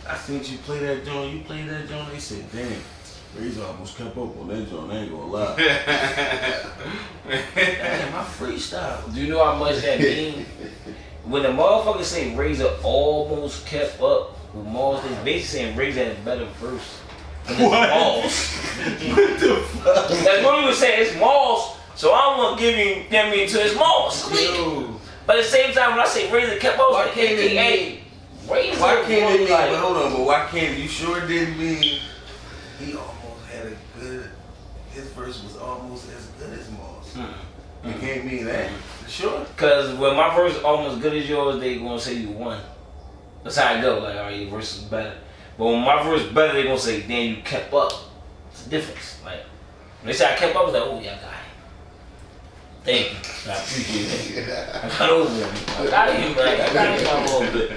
I seen you play that joint. You played that joint. They said, "Damn, Razor almost kept up on that joint." I ain't gonna lie. Damn, my freestyle. Do you know how much that means? When the motherfuckers say Razor almost kept up with Mars, they basically saying Razor had a better verse. But it's Mars. What the fuck? That's what he was saying. It's Mars, so I don't want to give me to it's Mars. Yo, But at the same time, when I say Razor kept up, Why it's like can't it AKA Razor. why can't it mean? like, But hold on, but why can't you sure it didn't mean he almost had a good? His verse was almost as good as Mars. It can't mean that. Sure. Cause when my verse is almost good as yours, they gonna say you won. That's how I go. Like, all right, your verse is better. But when my verse is better, they gonna say, damn, you kept up. It's a difference. Like, when they say I kept up, it's like, oh yeah, I got it. Thank you. I appreciate it. I got over him. I got him. Like, I got him a little bit.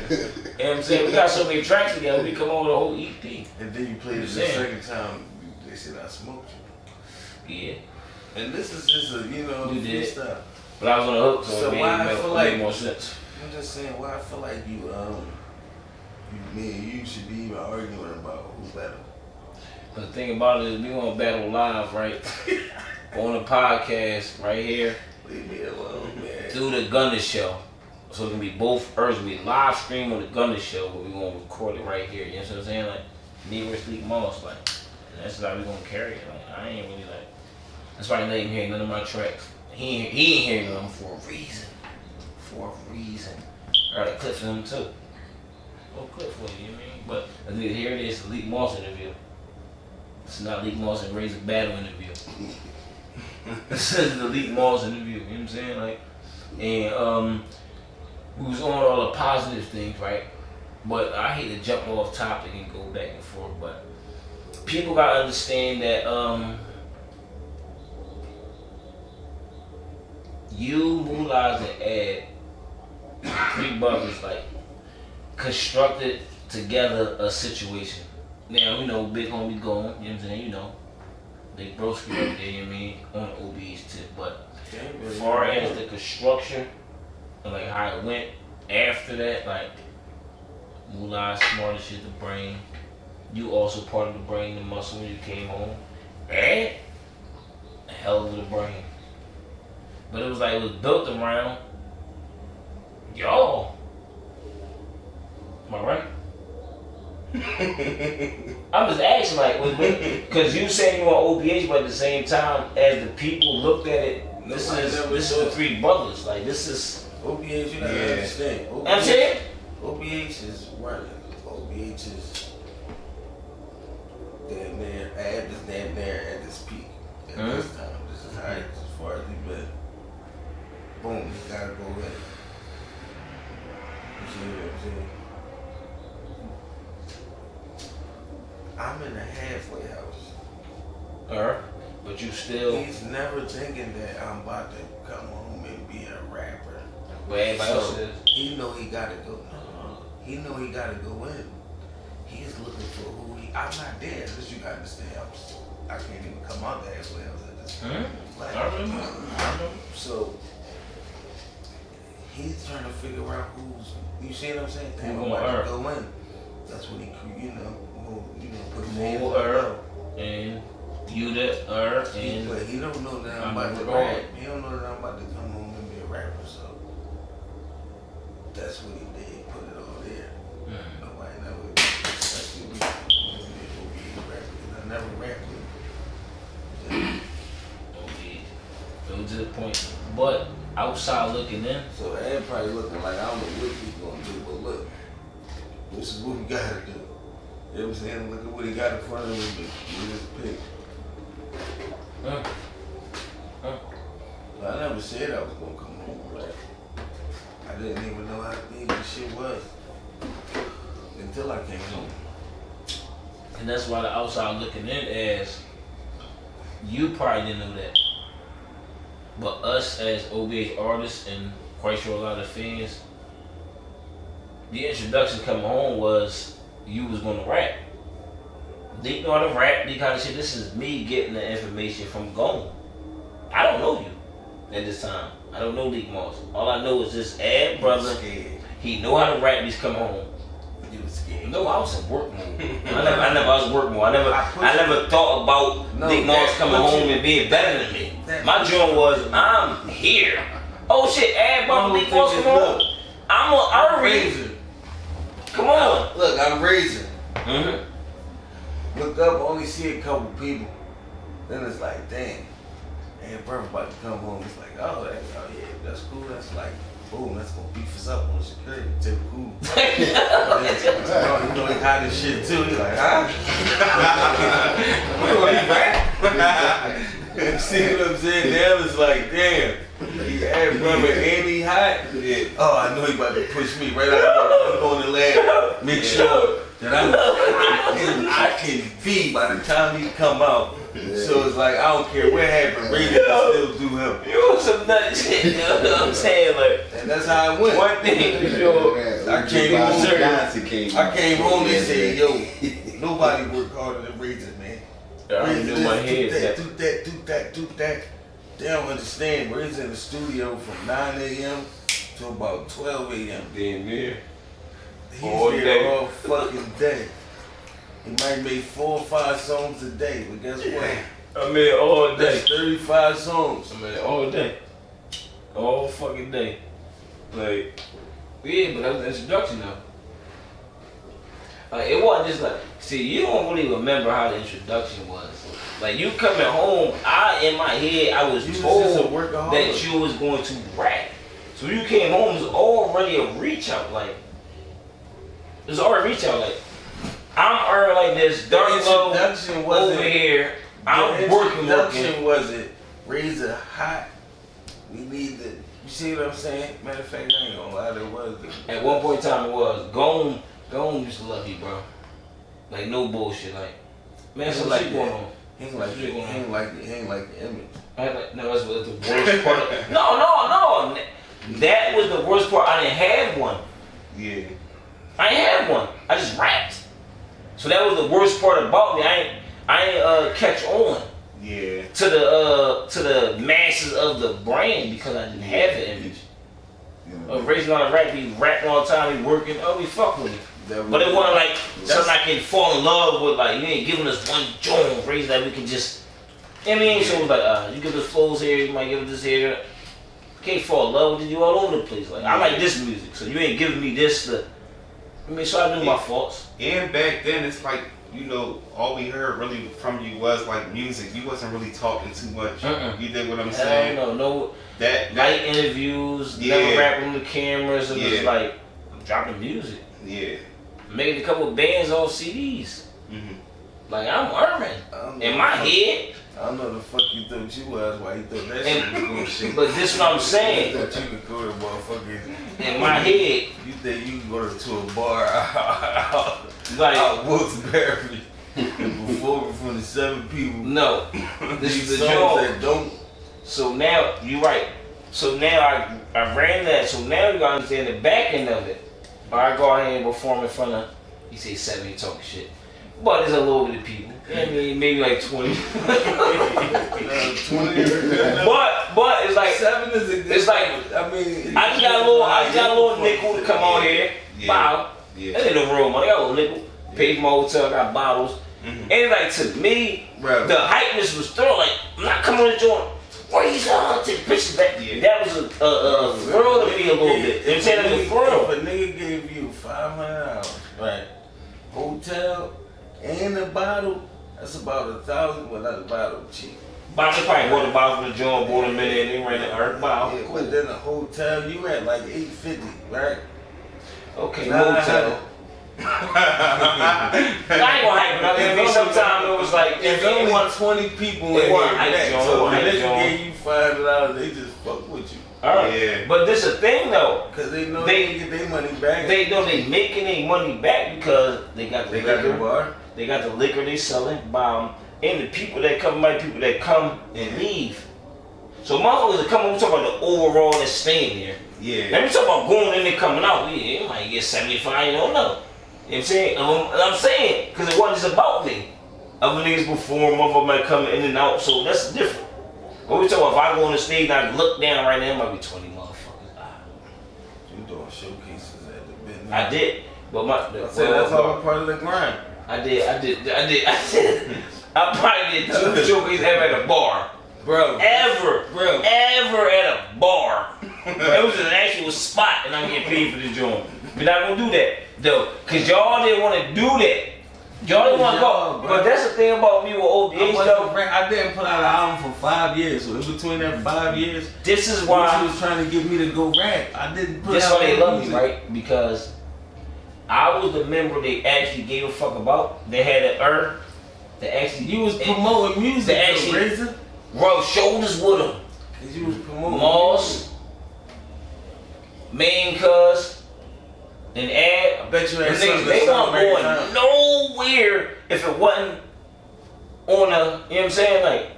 You know what I'm saying? We got so many tracks together, we come on with a whole EP. And then you played it the second time. They said I smoked you. Yeah. And this is just a You did. freestyle. But I was on the hook, so, So it why I made, feel it like- made more sense. I'm just saying why I feel like me and you should be even arguing about who's better. But the thing about it is we gonna battle live, right? On the podcast right here Leave me alone, man. through the Gunner Show. So it's gonna be both Earths. We live stream on the Gunner Show, but we gonna record it right here. You know what I'm saying? Like, neither sleep most. Like, and that's how we gonna carry it. Like, I ain't really like. That's why I ain't hearing none of my tracks. He ain't hearing them for a reason. For a reason. I got a clip for him too. Little clip for you, you know what I mean? But here it is, the Leak Moss interview. It's not Leak Moss and Razor Battle interview. This is the Leak Moss interview, you know what I'm saying? Like, and we was on all the positive things, right? But I hate to jump off topic and go back and forth, but people gotta understand that you, Moolahs, and Ed, 3 brothers, like, constructed together a situation. Now, you know, Big Homie gone, you know what I'm saying, you know. They broski up there, you know what I mean, on OB's tip. But as far as the construction, and like how it went after that, like, Moolah smart as shit, the brain. You also part of the brain, the muscle when you came home. And a hell of the brain. But it was like, it was built around Y'all. Am I right? I'm just asking, like, because you saying you want OBH, but at the same time, as the people looked at it, this is the three brothers. Like, this is OBH, you gotta understand. OBH, I'm saying? OBH is running. OBH is damn near, Ab is damn near at this peak. At this time. This is high as far as he's been. Boom, he gotta go in. You see what I'm saying? I'm in the halfway house. But you still. He's never thinking that I'm about to come home and be a rapper. But everybody else is. He know he gotta go. No, he know he gotta go in. He's looking for who he. I'm not there. Just you gotta understand. I can't even come out the halfway house at this point. Like, I remember. so he's trying to figure out who's. You see what I'm saying? Who I'm gonna about to go in. That's what he, put his hands on and you that and but he don't know that I'm about to rap. He don't know that I'm about to come home and be a rapper. So that's what he did. Put it all there. Nobody never. Especially me. I never rapped with him. okay. It was to the point. But outside looking in. So Ed probably looking like I don't know what he's gonna do, but look, this is what we gotta do. You know what I'm saying? Look at what he got in front of him with his pick. I never said I was gonna come home and rap. I didn't even know how big this shit was until I came home. And that's why the outside looking in as you probably didn't know that. But us as OBH artists and quite sure a lot of fans, the introduction coming home was you was gonna rap. They know how to rap, they kind of shit. This is me getting the information from Gone. I don't know you at this time. I don't know Leak Moss. All I know is this Ad brother. He know how to rap. He's come home. You was scared. No, I was in work mode. I never was work mode. I never thought about Leak Moss coming home and being better than me. My joint was I'm here. Oh shit, Ad brother, Leak Moss come home. I'm raising. Come on. Look, I'm raising. Look up, only see a couple people. Then it's like, dang. And brother about to come home. It's like, oh yeah, that's cool. That's like, boom, that's gonna beef us up on security. Too cool. You know he hot as shit too. He's like, huh? See what I'm saying? Now it's like, damn. He had brother and he hot. Yeah. Oh, I know he about to push me right out. I'm going to lab. Make sure that I can be by the time he come out. So it's like, I don't care what happened, Reason can still do him. You was some nut shit, you know what I'm saying? Like, and that's how it went. One thing for sure, I came home and said, yo, nobody worked harder than Reason, man. I knew my head. Do that. They don't understand. Reason in the studio from 9 a.m. to about 12 a.m. Damn near. He's there all fucking day. He might make 4 or 5 songs a day, but guess what? I mean, all day. That's 35 songs. I mean, all day. All fucking day. Like, yeah, but that was the introduction though. Like, it wasn't just like, see, you don't really remember how the introduction was. Like, you coming home, in my head, I was told that you was going to rap. So you came home, it was already a reach out, like, it was already a reach out, like, I'm already like this dark low over here. I'm working. The introduction wasn't Razor hot. We need the. You see what I'm saying? Matter of fact, I ain't gonna lie, there was. At one point in time, it was. Gone used to love you, bro. Like, no bullshit. Like, man, some shit going on. He ain't like the image. No, that's the worst part. No. That was the worst part. I didn't have one. Yeah. I ain't have one. I just rapped. So that was the worst part about me. I ain't catch on. Yeah. To the masses of the brand because I didn't have the image. Raising on a rap, be rapping all the time, be working. Oh, we fuck with it. But it wasn't like something I can fall in love with. Like, you ain't giving us one joint, Raising that we can just. I mean, so it was like, you give us flows here, you might give us this here. can't fall in love with you all over the place. Like, I like this music, so you ain't giving me this to. I mean, so I knew my faults. And back then, it's like, you know, all we heard really from you was like music. You wasn't really talking too much. You did what I'm saying? No. That light interviews, never rapping on the cameras, and just like dropping music. Yeah. Made a couple bands off CDs. Like, I'm Urban. In my head. I don't know the fuck you thought you was, why you thought that shit was bullshit. But this is what I'm saying. You thought you could go to motherfuckers. In my head. You think you can go to a bar out Wilkes-Barre and perform in front of 7 people. No. This is the songs job. that don't. So now, you're right. So now I ran that. So now you gotta understand the back end of it. I go ahead and perform in front of, you say 70 talking shit. But there's a little bit of people. I mean, maybe like 20. 20. But it's like 7 is a good. It's like, I mean, I just got a little nickel to come on here. Wow. That's in the room. I got a little nickel. Paid for my hotel. Got bottles. And like, to me, the hypeness was thrown. Like, I'm not coming to the joint. Where you going? Take pictures back. That was a thrill to me a little bit. You know what I'm saying? It was a thrill. If a nigga gave you $500, right? Hotel and a bottle, that's about $1,000. Well, not a bottle, cheap. Bottle probably bought a bottle from the joint, bought them in there, and they ran the earth bottle. Yeah, but then a hotel, you at like $850, right? Okay, hotel. I ain't gonna hype it up. Sometimes it was like, if only 20 people in here, so if they gave you $5, they just fuck with you. Yeah. But this a thing though. Cause they know they get their money back. They know they making their money back because they got the liquor. Got the bar. They got the liquor they selling, and the people that come, people that come and leave. So motherfuckers that come, we talk about the overall that's staying here. Yeah. Let me talk about going in and coming out. Yeah, it might get 75, you don't know. You know what I'm saying? I'm saying, because it wasn't just about me. Other niggas before, motherfuckers might come in and out, so that's different. But we talking about if I go on the stage and I look down right now, it might be 20 motherfuckers. You doing showcases at the business. I did, but that's all part of the grind. I did. I probably did 2 showcases ever at a bar. Bro. Ever at a bar. It was an actual spot and I'm getting paid for the joint. We're not gonna do that though, cause y'all didn't want to do that. Y'all didn't want to go. But that's the thing about me with OBH though. I didn't put out an album for 5 years, so in between that 5 years, this is why she was trying to get me to go rap. I didn't put this out. This why they love me, right? Because I was the member they actually gave a fuck about. They had an that actually you was promoting music. They actually rub shoulders with them. Cause you was promoting Moss, Main Cuz, and Ad. I bet you had something. They weren't going nowhere if it wasn't on a, you know what I'm saying? Like, you know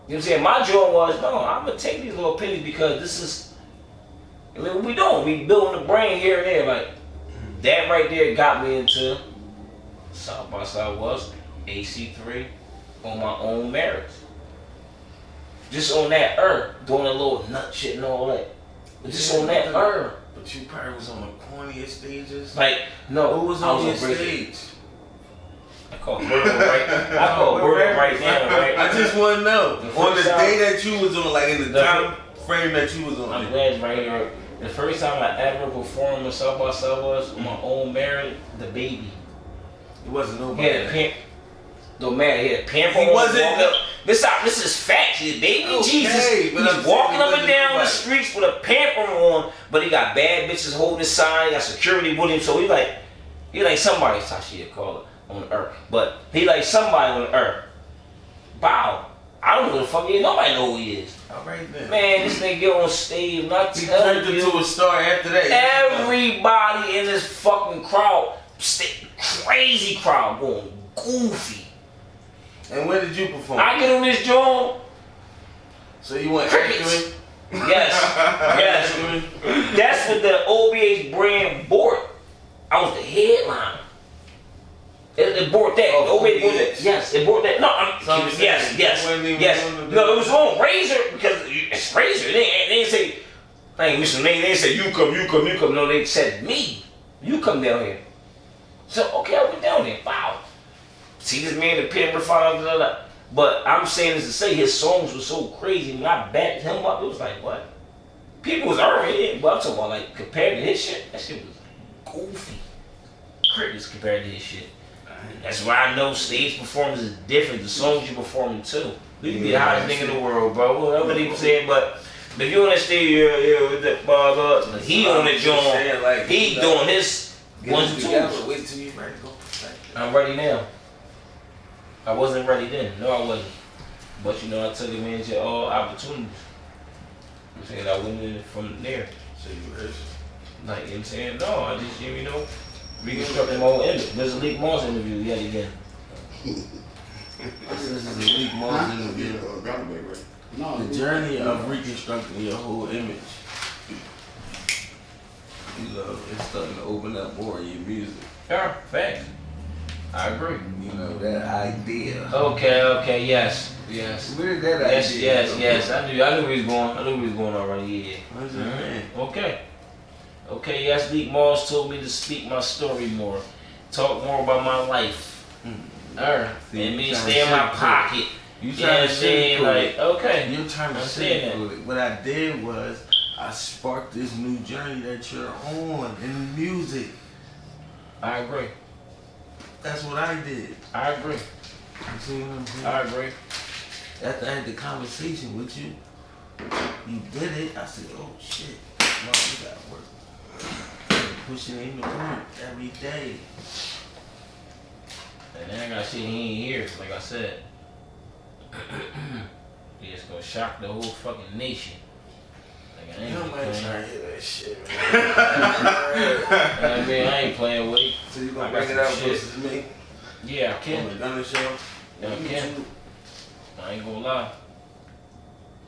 what I'm saying? My joy was, no, I'm gonna take these little pennies because this is, I mean, what we doing? We building the brain here and there. Like, that right there got me into South by Southwest, AC3, on my own merits. Just on that doing a little nut shit and all that. Just on that But you probably was on the corniest stages. Like, no, who was on your stage? I call Burger right now, right? I just want to know. On the day that you was on, like in the time frame that you was on. I'm glad right here. The first time I ever performed with South by Southwest on my own merit, the baby. It wasn't nobody. He had a pimp. Don't matter, he had a pamper on. He wasn't. This is facts. His baby okay, Jesus. He's walking up and down the streets with a pamper on, but he got bad bitches holding his sign. He got security with him, so he like somebody. Tasha call it on the earth, but he like somebody on the earth. Bow. I don't know who the fuck he is. Nobody know who he is. All right then. Man, this nigga get on stage and I he tell turned into a star after that. Everybody in this fucking crowd, crazy crowd, going goofy. And when did you perform? I get on this joint. So you went crickets. Yes. That's what the OBH brand bought. I was the headliner. It bought that. OBH bought that. Yes, it bought that. No, yes. No, it was on Razor because it's Razor. They didn't say, hey, Mr. Name. They didn't say you come. No, they said me. You come down here. So okay, I went down there. Wow. See this man, the pin refined, blah, blah, blah. But I'm saying this to say his songs were so crazy. When I backed him up, it was like, what? People was already, but I'm talking about like compared to his shit, that shit was goofy. Crickets compared to his shit. That's why I know stage performance is different. The songs you performing too. You can be the hottest nigga in the world, bro. Whatever they saying, but if you on that stage, yeah, with that blah, he on the joint, like, he doing his ones and twos. Wait till you ready to go. I'm ready now. I wasn't ready then. No, I wasn't. But you know, I took advantage of all opportunities. I'm saying I went in from there. So you rehearsed? Like, you know what I'm saying? No, I just, you know, reconstructing my whole image. There's a Leak Moss interview yet again. This is a Leak Moss interview. The journey of reconstructing your whole image. You love it's starting to open up more in your music. Yeah, facts. I agree. You know, that idea. Okay, yes. Where did that idea come Yes. from? I knew where he was going. I knew where he was going already, yeah. What's it mean? Okay, yes, Leak Moss told me to speak my story more. Talk more about my life. And me stay in my pocket. You trying to say like, okay. You're trying to say what I did was I sparked this new journey that you're on in music. I agree. That's what I did. I agree. You see what I'm saying? I agree. After I had the conversation with you, you did it. I said, oh shit, no, you gotta work. Pushing in the work every day. And then I got shit he ain't here, like I said. It's gonna shock the whole fucking nation. Like, I ain't Nobody playing. trying to hear that shit, man. I mean, I ain't playing with it. So you I gonna got bring it some out shit. versus me Yeah, I on can. the Gunner Show? Yeah, I can. I ain't gonna lie.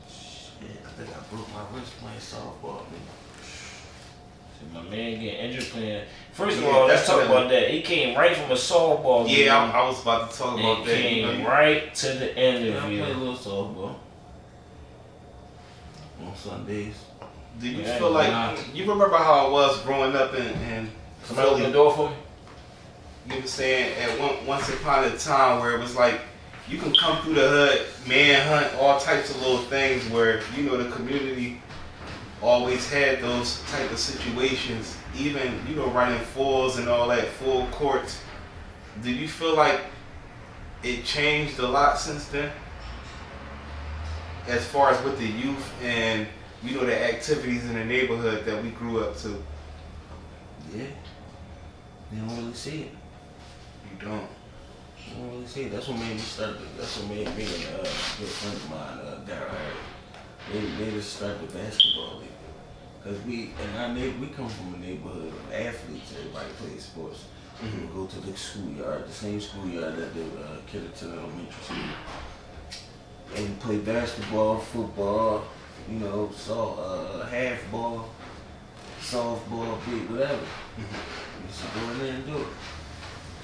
Shit, I think I broke my wrist playing softball, man. See, my man getting injured playing. First of Yeah, all, let's that's talk what- about that. He came right from a softball game. Yeah, I was about to talk and about that. came You know, right to the Yeah, I play a interview. little softball on Sundays. do you Yeah, feel like nah. you remember how it was growing up in Somebody open the Philly? door for me? You were saying at once upon a time where it was like you can come through the hood, manhunt, all types of little things where you know the community always had those type of situations, even you know running fulls and all that, full courts. Do you feel like it changed a lot since then, as far as with the youth and you know the activities in the neighborhood that we grew up to? Yeah. They don't really see it. You don't. They don't really see it. That's what made me start. That's what made me and a good friend of mine, Darryl Harris, they made us start the basketball league. Cause we come from a neighborhood of athletes. Everybody plays sports. We would go to the schoolyard, the same schoolyard that the Kitterton Elementary School, and play basketball, football, you know, half ball, softball, beat, whatever. We used to go in there and do it.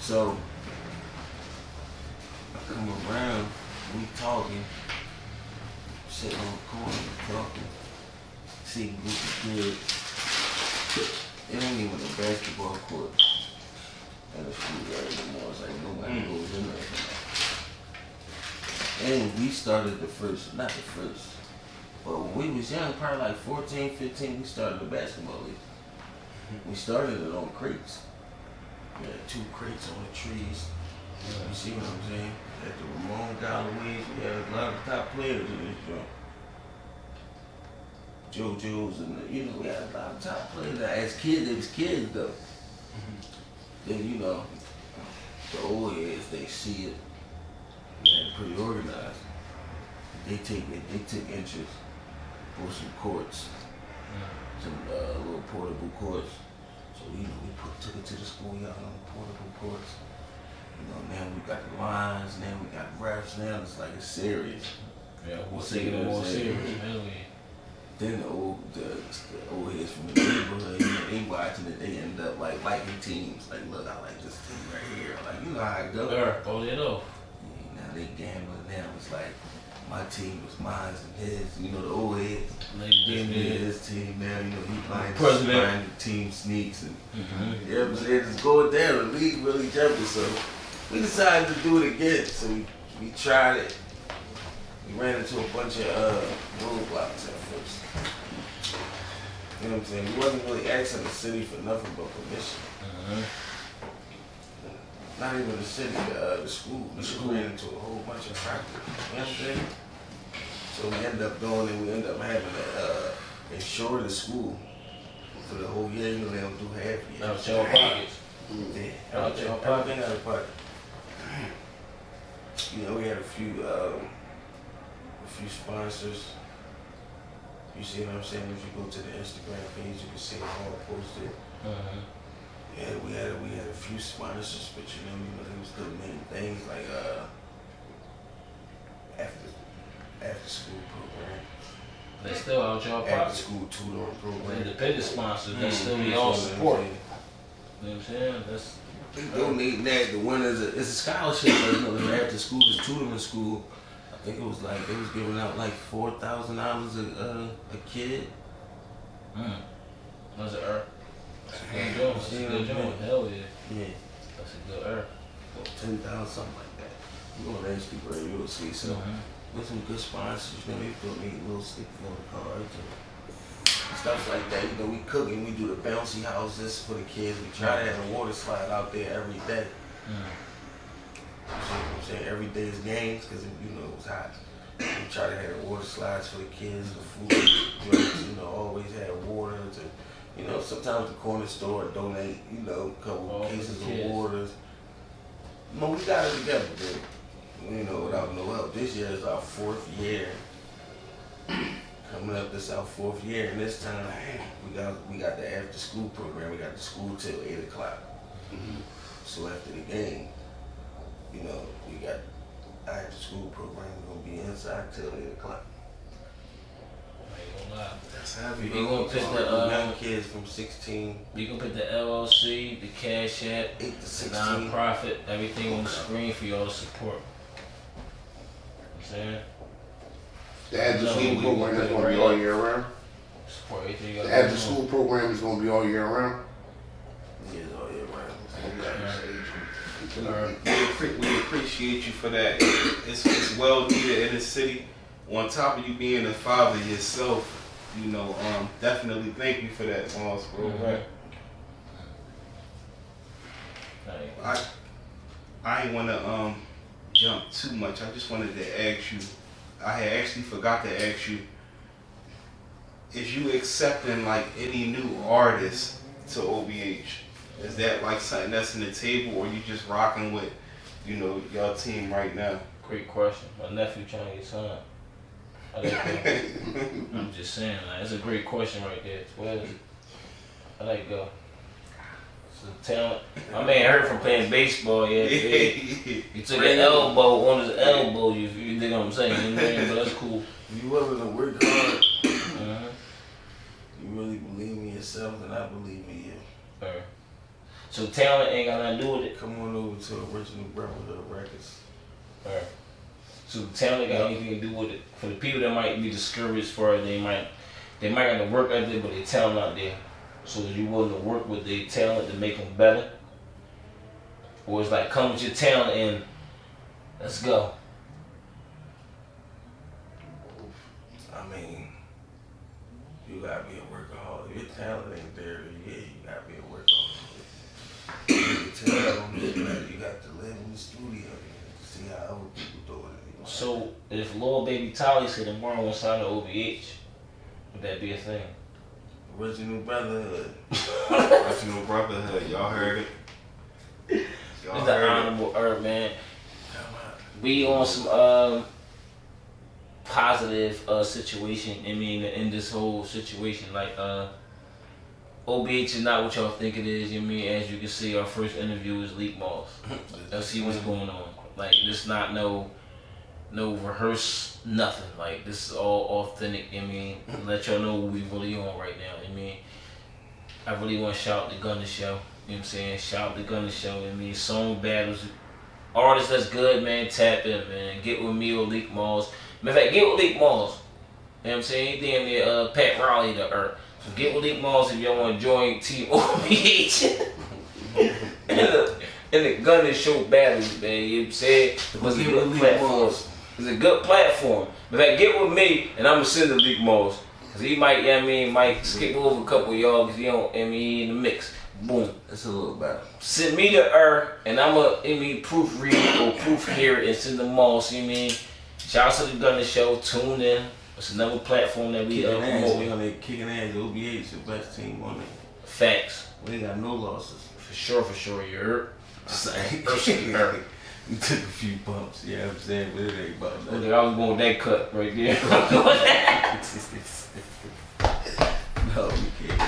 So I come around, we talking, sitting on the corner, talking, see a group of kids. It ain't even a basketball court at a schoolyard anymore. It's like nobody goes in there. And we started not the first, but when we was young, probably like 14, 15, we started the basketball league. We started it on crates. We had 2 crates on the trees. You see what I'm saying? At the Ramon Galloways, we had a lot of top players in this joint. JoJo's and we had a lot of top players. As kids, they was kids though. Then the old heads, they see it. And pretty organized. They took interest for some courts, some little portable courts. So we took it to the schoolyard on the portable courts. Now we got the lines, now we got refs. Now it's like it's serious. Yeah, we'll take it more serious. Then the old heads from the neighborhood, they watching it. They end up like liking teams. Like, look, I like this team right here. Like, you know how it goes. Oh, they know. Now they gambling. Now it's like my team was mine and his. You know the old heads. His team now. You know he buying the team sneaks and yeah, but it's going down. The league really jumping. So we decided to do it again. So we tried it. We ran into a bunch of roadblocks at first. You know what I'm saying? We wasn't really asking the city for nothing but permission. Not even the city, the school. The school ran into a whole bunch of practice. You know what I'm saying? So we ended up going and we ended up having to insure the school for the whole year. You know, they don't do half year. That was your pockets. Yeah, everything out of pocket. You know, we had a few sponsors. You see what I'm saying? If you go to the Instagram page, you can see them all posted. Yeah, we had a few sponsors, but you know, it was the main things like after school program. They still out your After pocket. school tutoring program. Independent sponsors, they still be all support. You know what I'm saying? That's They donating that. The winners, it's a scholarship. But, you know, after school, this tutoring school. I think it was like they was giving out like $4,000 a kid. That's an herb. That's a good joint. That's a good joint. Hell yeah. Yeah. That's a good herb. 10,000, something like that. You go on Instagram, you'll see. So, with some good sponsors, you know, they put me little sticky on the cards and stuff like that. You know, we cooking, we do the bouncy houses for the kids. We try to have a water slide out there every day. You see what I'm saying? Every day is games because, you know, it was hot. We try to have the water slides for the kids, the food, drinks, you know, always have water to, you know, sometimes the corner store donate, you know, a couple cases of waters. No, we got it together, dude. You know, without no help. This year is our 4th year. Coming up, this our 4th year, and this time we got the after school program. We got the school till 8 o'clock. So after the game, you know, we got after school program. We're gonna be inside till 8 o'clock. I ain't gonna lie. That's heavy. We gonna put young the kids from 16, we gonna put the LLC, the Cash App, 8 to the 16. non-profit, everything on the screen for y'all to support. You know what I'm saying? The after No, school we program gonna is do going to it be all year round. Support everything y'all The after doing. school program is going to be all year round. Yeah, all year round. We appreciate you for that. It's well needed in the city. On top of you being a father yourself, you know, definitely thank you for that, Moss, bro. I ain't want to jump too much. I just wanted to ask you. I had actually forgot to ask you. Is you accepting like any new artists to OBH? Is that like something that's in the table, or you just rocking with, you know, y'all team right now? Great question. My nephew trying to get signed. I like that. I'm just saying, like, it's a great question right there. Where is it? I like go. It's a talent. My man heard from playing baseball. Yeah, he took an elbow on his elbow. You dig what I'm saying? You know what I mean? But that's cool. If you willing to work hard, you really believe in yourself, and I believe in you. Alright. So talent ain't got nothing to do with it. Come on over to Original Brotherhood Records. Alright. So talent got anything to do with it. For the people that might be discouraged for it, they might got to work out there, but their talent out there. So you willing to work with their talent to make them better? Or it's like, come with your talent and let's go. I mean, you gotta be a workaholic. If your talent ain't there, then yeah, you gotta be a workaholic. You got to live in the studio and see how other people do it. You know? So if Lil Baby Tolly said tomorrow won't sign to OVH, would that be a thing? Original Brotherhood. Original Brotherhood, y'all heard it. Y'all It's the heard it. honorable herb, man. We on some positive situation. I mean, in this whole situation, like OBH is not what y'all think it is. You know what I mean? As you can see, our first interview is Leak Moss. Let's see what's going on. Like, this not no rehearse, nothing. Like, this is all authentic. You know what I mean? Let y'all know what we really on right now. You know what I mean? I really want to shout out the Gunner Show. You know what I'm saying? Shout out the Gunner Show. You know what I mean? Song battles. Artists that's good, man, tap in, man. Get with me or Leak Moss. Matter of fact, get with Leak Moss. You know what I'm saying? He damn near Pat Riley to earth. So get with Leak Moss if y'all want to join Team OBH. in the Gunner Show battles, man. You know what I'm saying? It was a good platform. It's a good platform. In fact, get with me and I'm going to send the Leak Moss. Cause he might, you know what I mean, might skip over a couple of y'all because he don't, I mean, he in the mix. Boom. It's a little better. Send me the and I'm a, I mean, proofread or proof hear it and send them all. See what I mean? Shout out to the Gunner Show. Tune in. It's another platform that we promote. We on there kicking ass. OBH the best team on it. Facts. We ain't got no losses. For sure, you heard. We took a few bumps, you know what I'm saying? But it ain't about that. I was going that cut right there. No, we can't.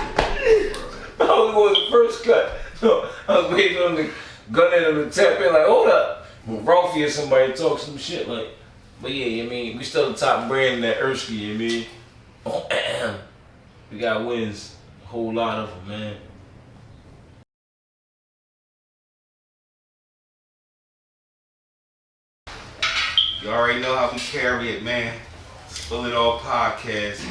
I was going the first cut. No, I was waiting on the gun in on the tap in like, hold up. Ralphie or somebody talk some shit like, but yeah, I mean, we still the top brand in that Erskine, you know what I mean? We got wins, a whole lot of them, man. You already know how we carry it, man. Spill It All podcast.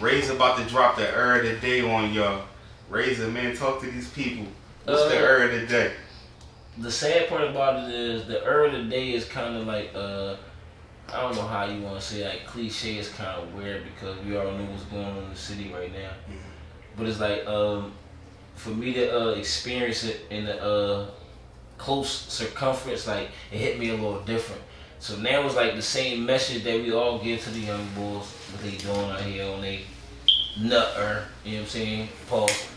Razor about to drop the of the day on y'all. Razor, man, talk to these people. What's the of the day? The sad part about it is the of the day is kind of like, I don't know how you want to say, like cliche is kind of weird because we all know what's going on in the city right now. But it's like, for me to experience it in the close circumference, like it hit me a little different. So now it's like the same message that we all give to the young boys, what they doing out here on they nut you know what I'm saying? Pause.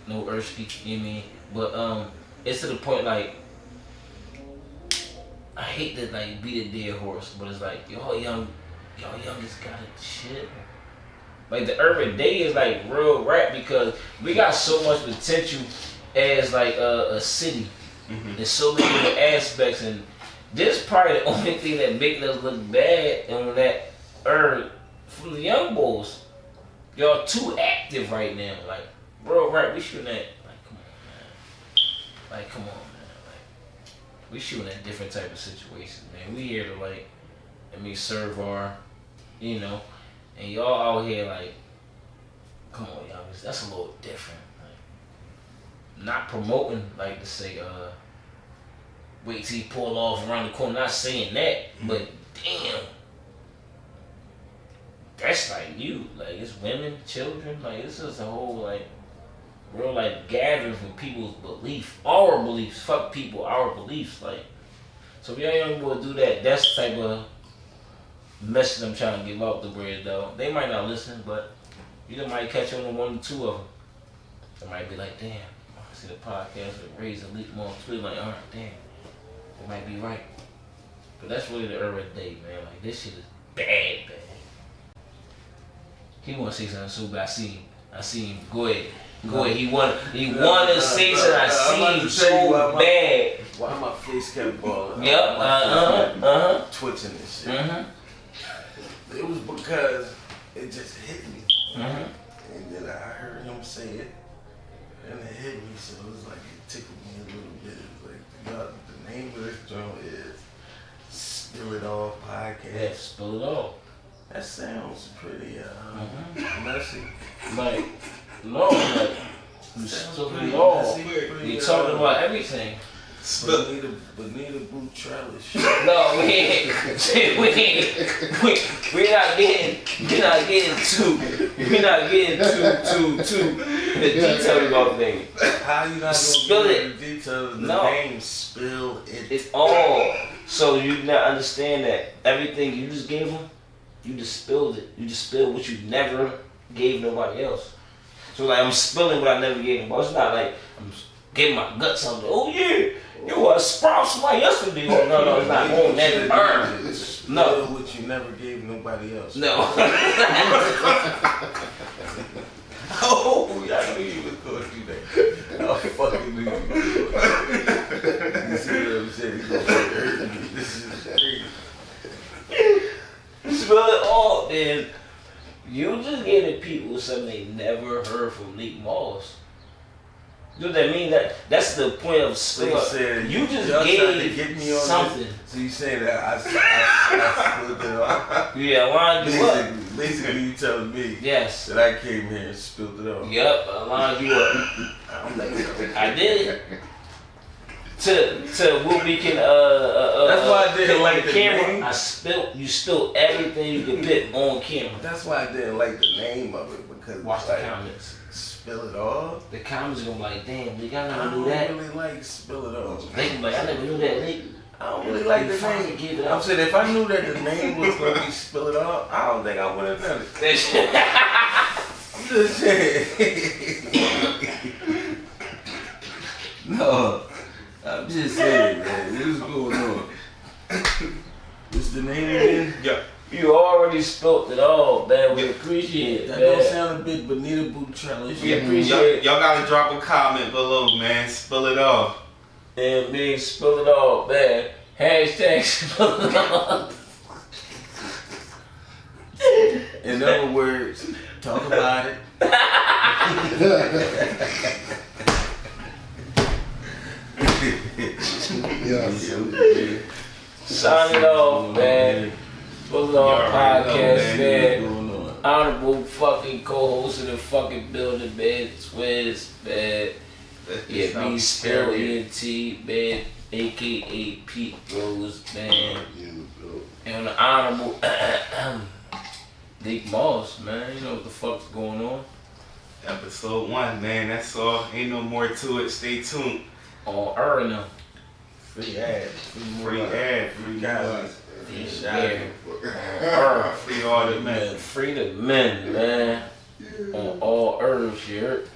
No speak, you know what I mean? But it's to the point like I hate to like beat a dead horse, but it's like y'all young just got it shit. Like the urban day is like real rap because we got so much potential as like a city. There's so many different aspects, and this probably the only thing that making us look bad on that from the young boys. Y'all too active right now. Like, bro, right, we shooting at, come on, man. Like, we shooting at different type of situations, man. We here to, like, I mean, serve our, you know, and y'all out here, like, come on, y'all, that's a little different. Like, not promoting, like, to say, wait till he pull off around the corner, not saying that, but damn. That's like you, like it's women, children, like this is a whole like real like gathering from people's belief, our beliefs, fuck people, our beliefs, like. So if y'all young boy do that, that's the type of message I'm trying to give out the bridge though. They might not listen, but you know might catch on to one or two of them. They might be like, damn, I see the podcast with Razor Leap more on Twitter, like, alright, damn, they might be right. But that's really the urban day, man. Like this shit is bad. He want to say something so bad. I see him. Go ahead. He want to say something. I see him so bad. Why my face kept balling? Yep. Twitching and shit. It was because it just hit me. And then I heard him say it, and it hit me. So it was like it tickled me a little bit. It was like the name of this joint is Spill It All podcast. Yeah, Spill It All. That sounds pretty messy. Like, no, like, you Spill It All. We talking about everything. Bonita Boutrella shit. No, we're not getting too the details about things. How you not Spill gonna it. get the details? The No. name Spill It. It's all. So you not understand that everything you just gave them, you just spilled it. You just spilled what you never gave nobody else. So like I'm spilling what I never gave nobody. It's not like I'm giving my guts on. Oh yeah, you was sprout somebody yesterday. No, it's not going that burn. Spill what you never gave nobody else. No. Oh, I knew you was going to do that. I fucking knew you was going to do that. You see what I'm saying? He's going to hurt me. This is crazy. Spill it all, then you just giving people something they never heard from Leak Moss. You know what that mean? That's the point of spill. You just gave me on something. This. So you saying that I spilled it all? Yeah, line you up. Basically, you telling me yes that I came here and spilled it all. Yep, I lined you up. I did it. to what we can That's why I didn't put like on the camera. name. You spilled everything you could put on camera. That's why I didn't like the name of it because Watch the like, comments. Spill it all. The comments gonna be like, damn, nigga, I I never don't knew that. really like spill it all. They gonna be like, I never knew that, nigga. I don't really like the Fucking give it name. up. I'm saying if I knew that the name was gonna be spill it all, I don't think I would have done it. I'm just saying. No, I'm just saying, man. What's going on? What's the name again? Yeah. You already spilled it all, man. We appreciate it, That man. don't sound a bit Bonita Boutrellish. We appreciate it. Y'all gotta drop a comment below, man. Spill it off. And me, spill it all, man. Hashtag spill it all. In other words, talk about it. Yes. Sign it off, man. Spill it all podcast, man. Honorable fucking co-host of the fucking building, man. Swizz, man. Yeah, me, Spill ENT, man. AKA Pete Rose, man. And the honorable Dick Moss, man. You know what the fuck's going on. Episode 1, man. That's all. Ain't no more to it. Stay tuned. On Erna. Free ad. Free ad. Free guys. Yeah. Free all the men. Free the men, man. On all herbs, you heard?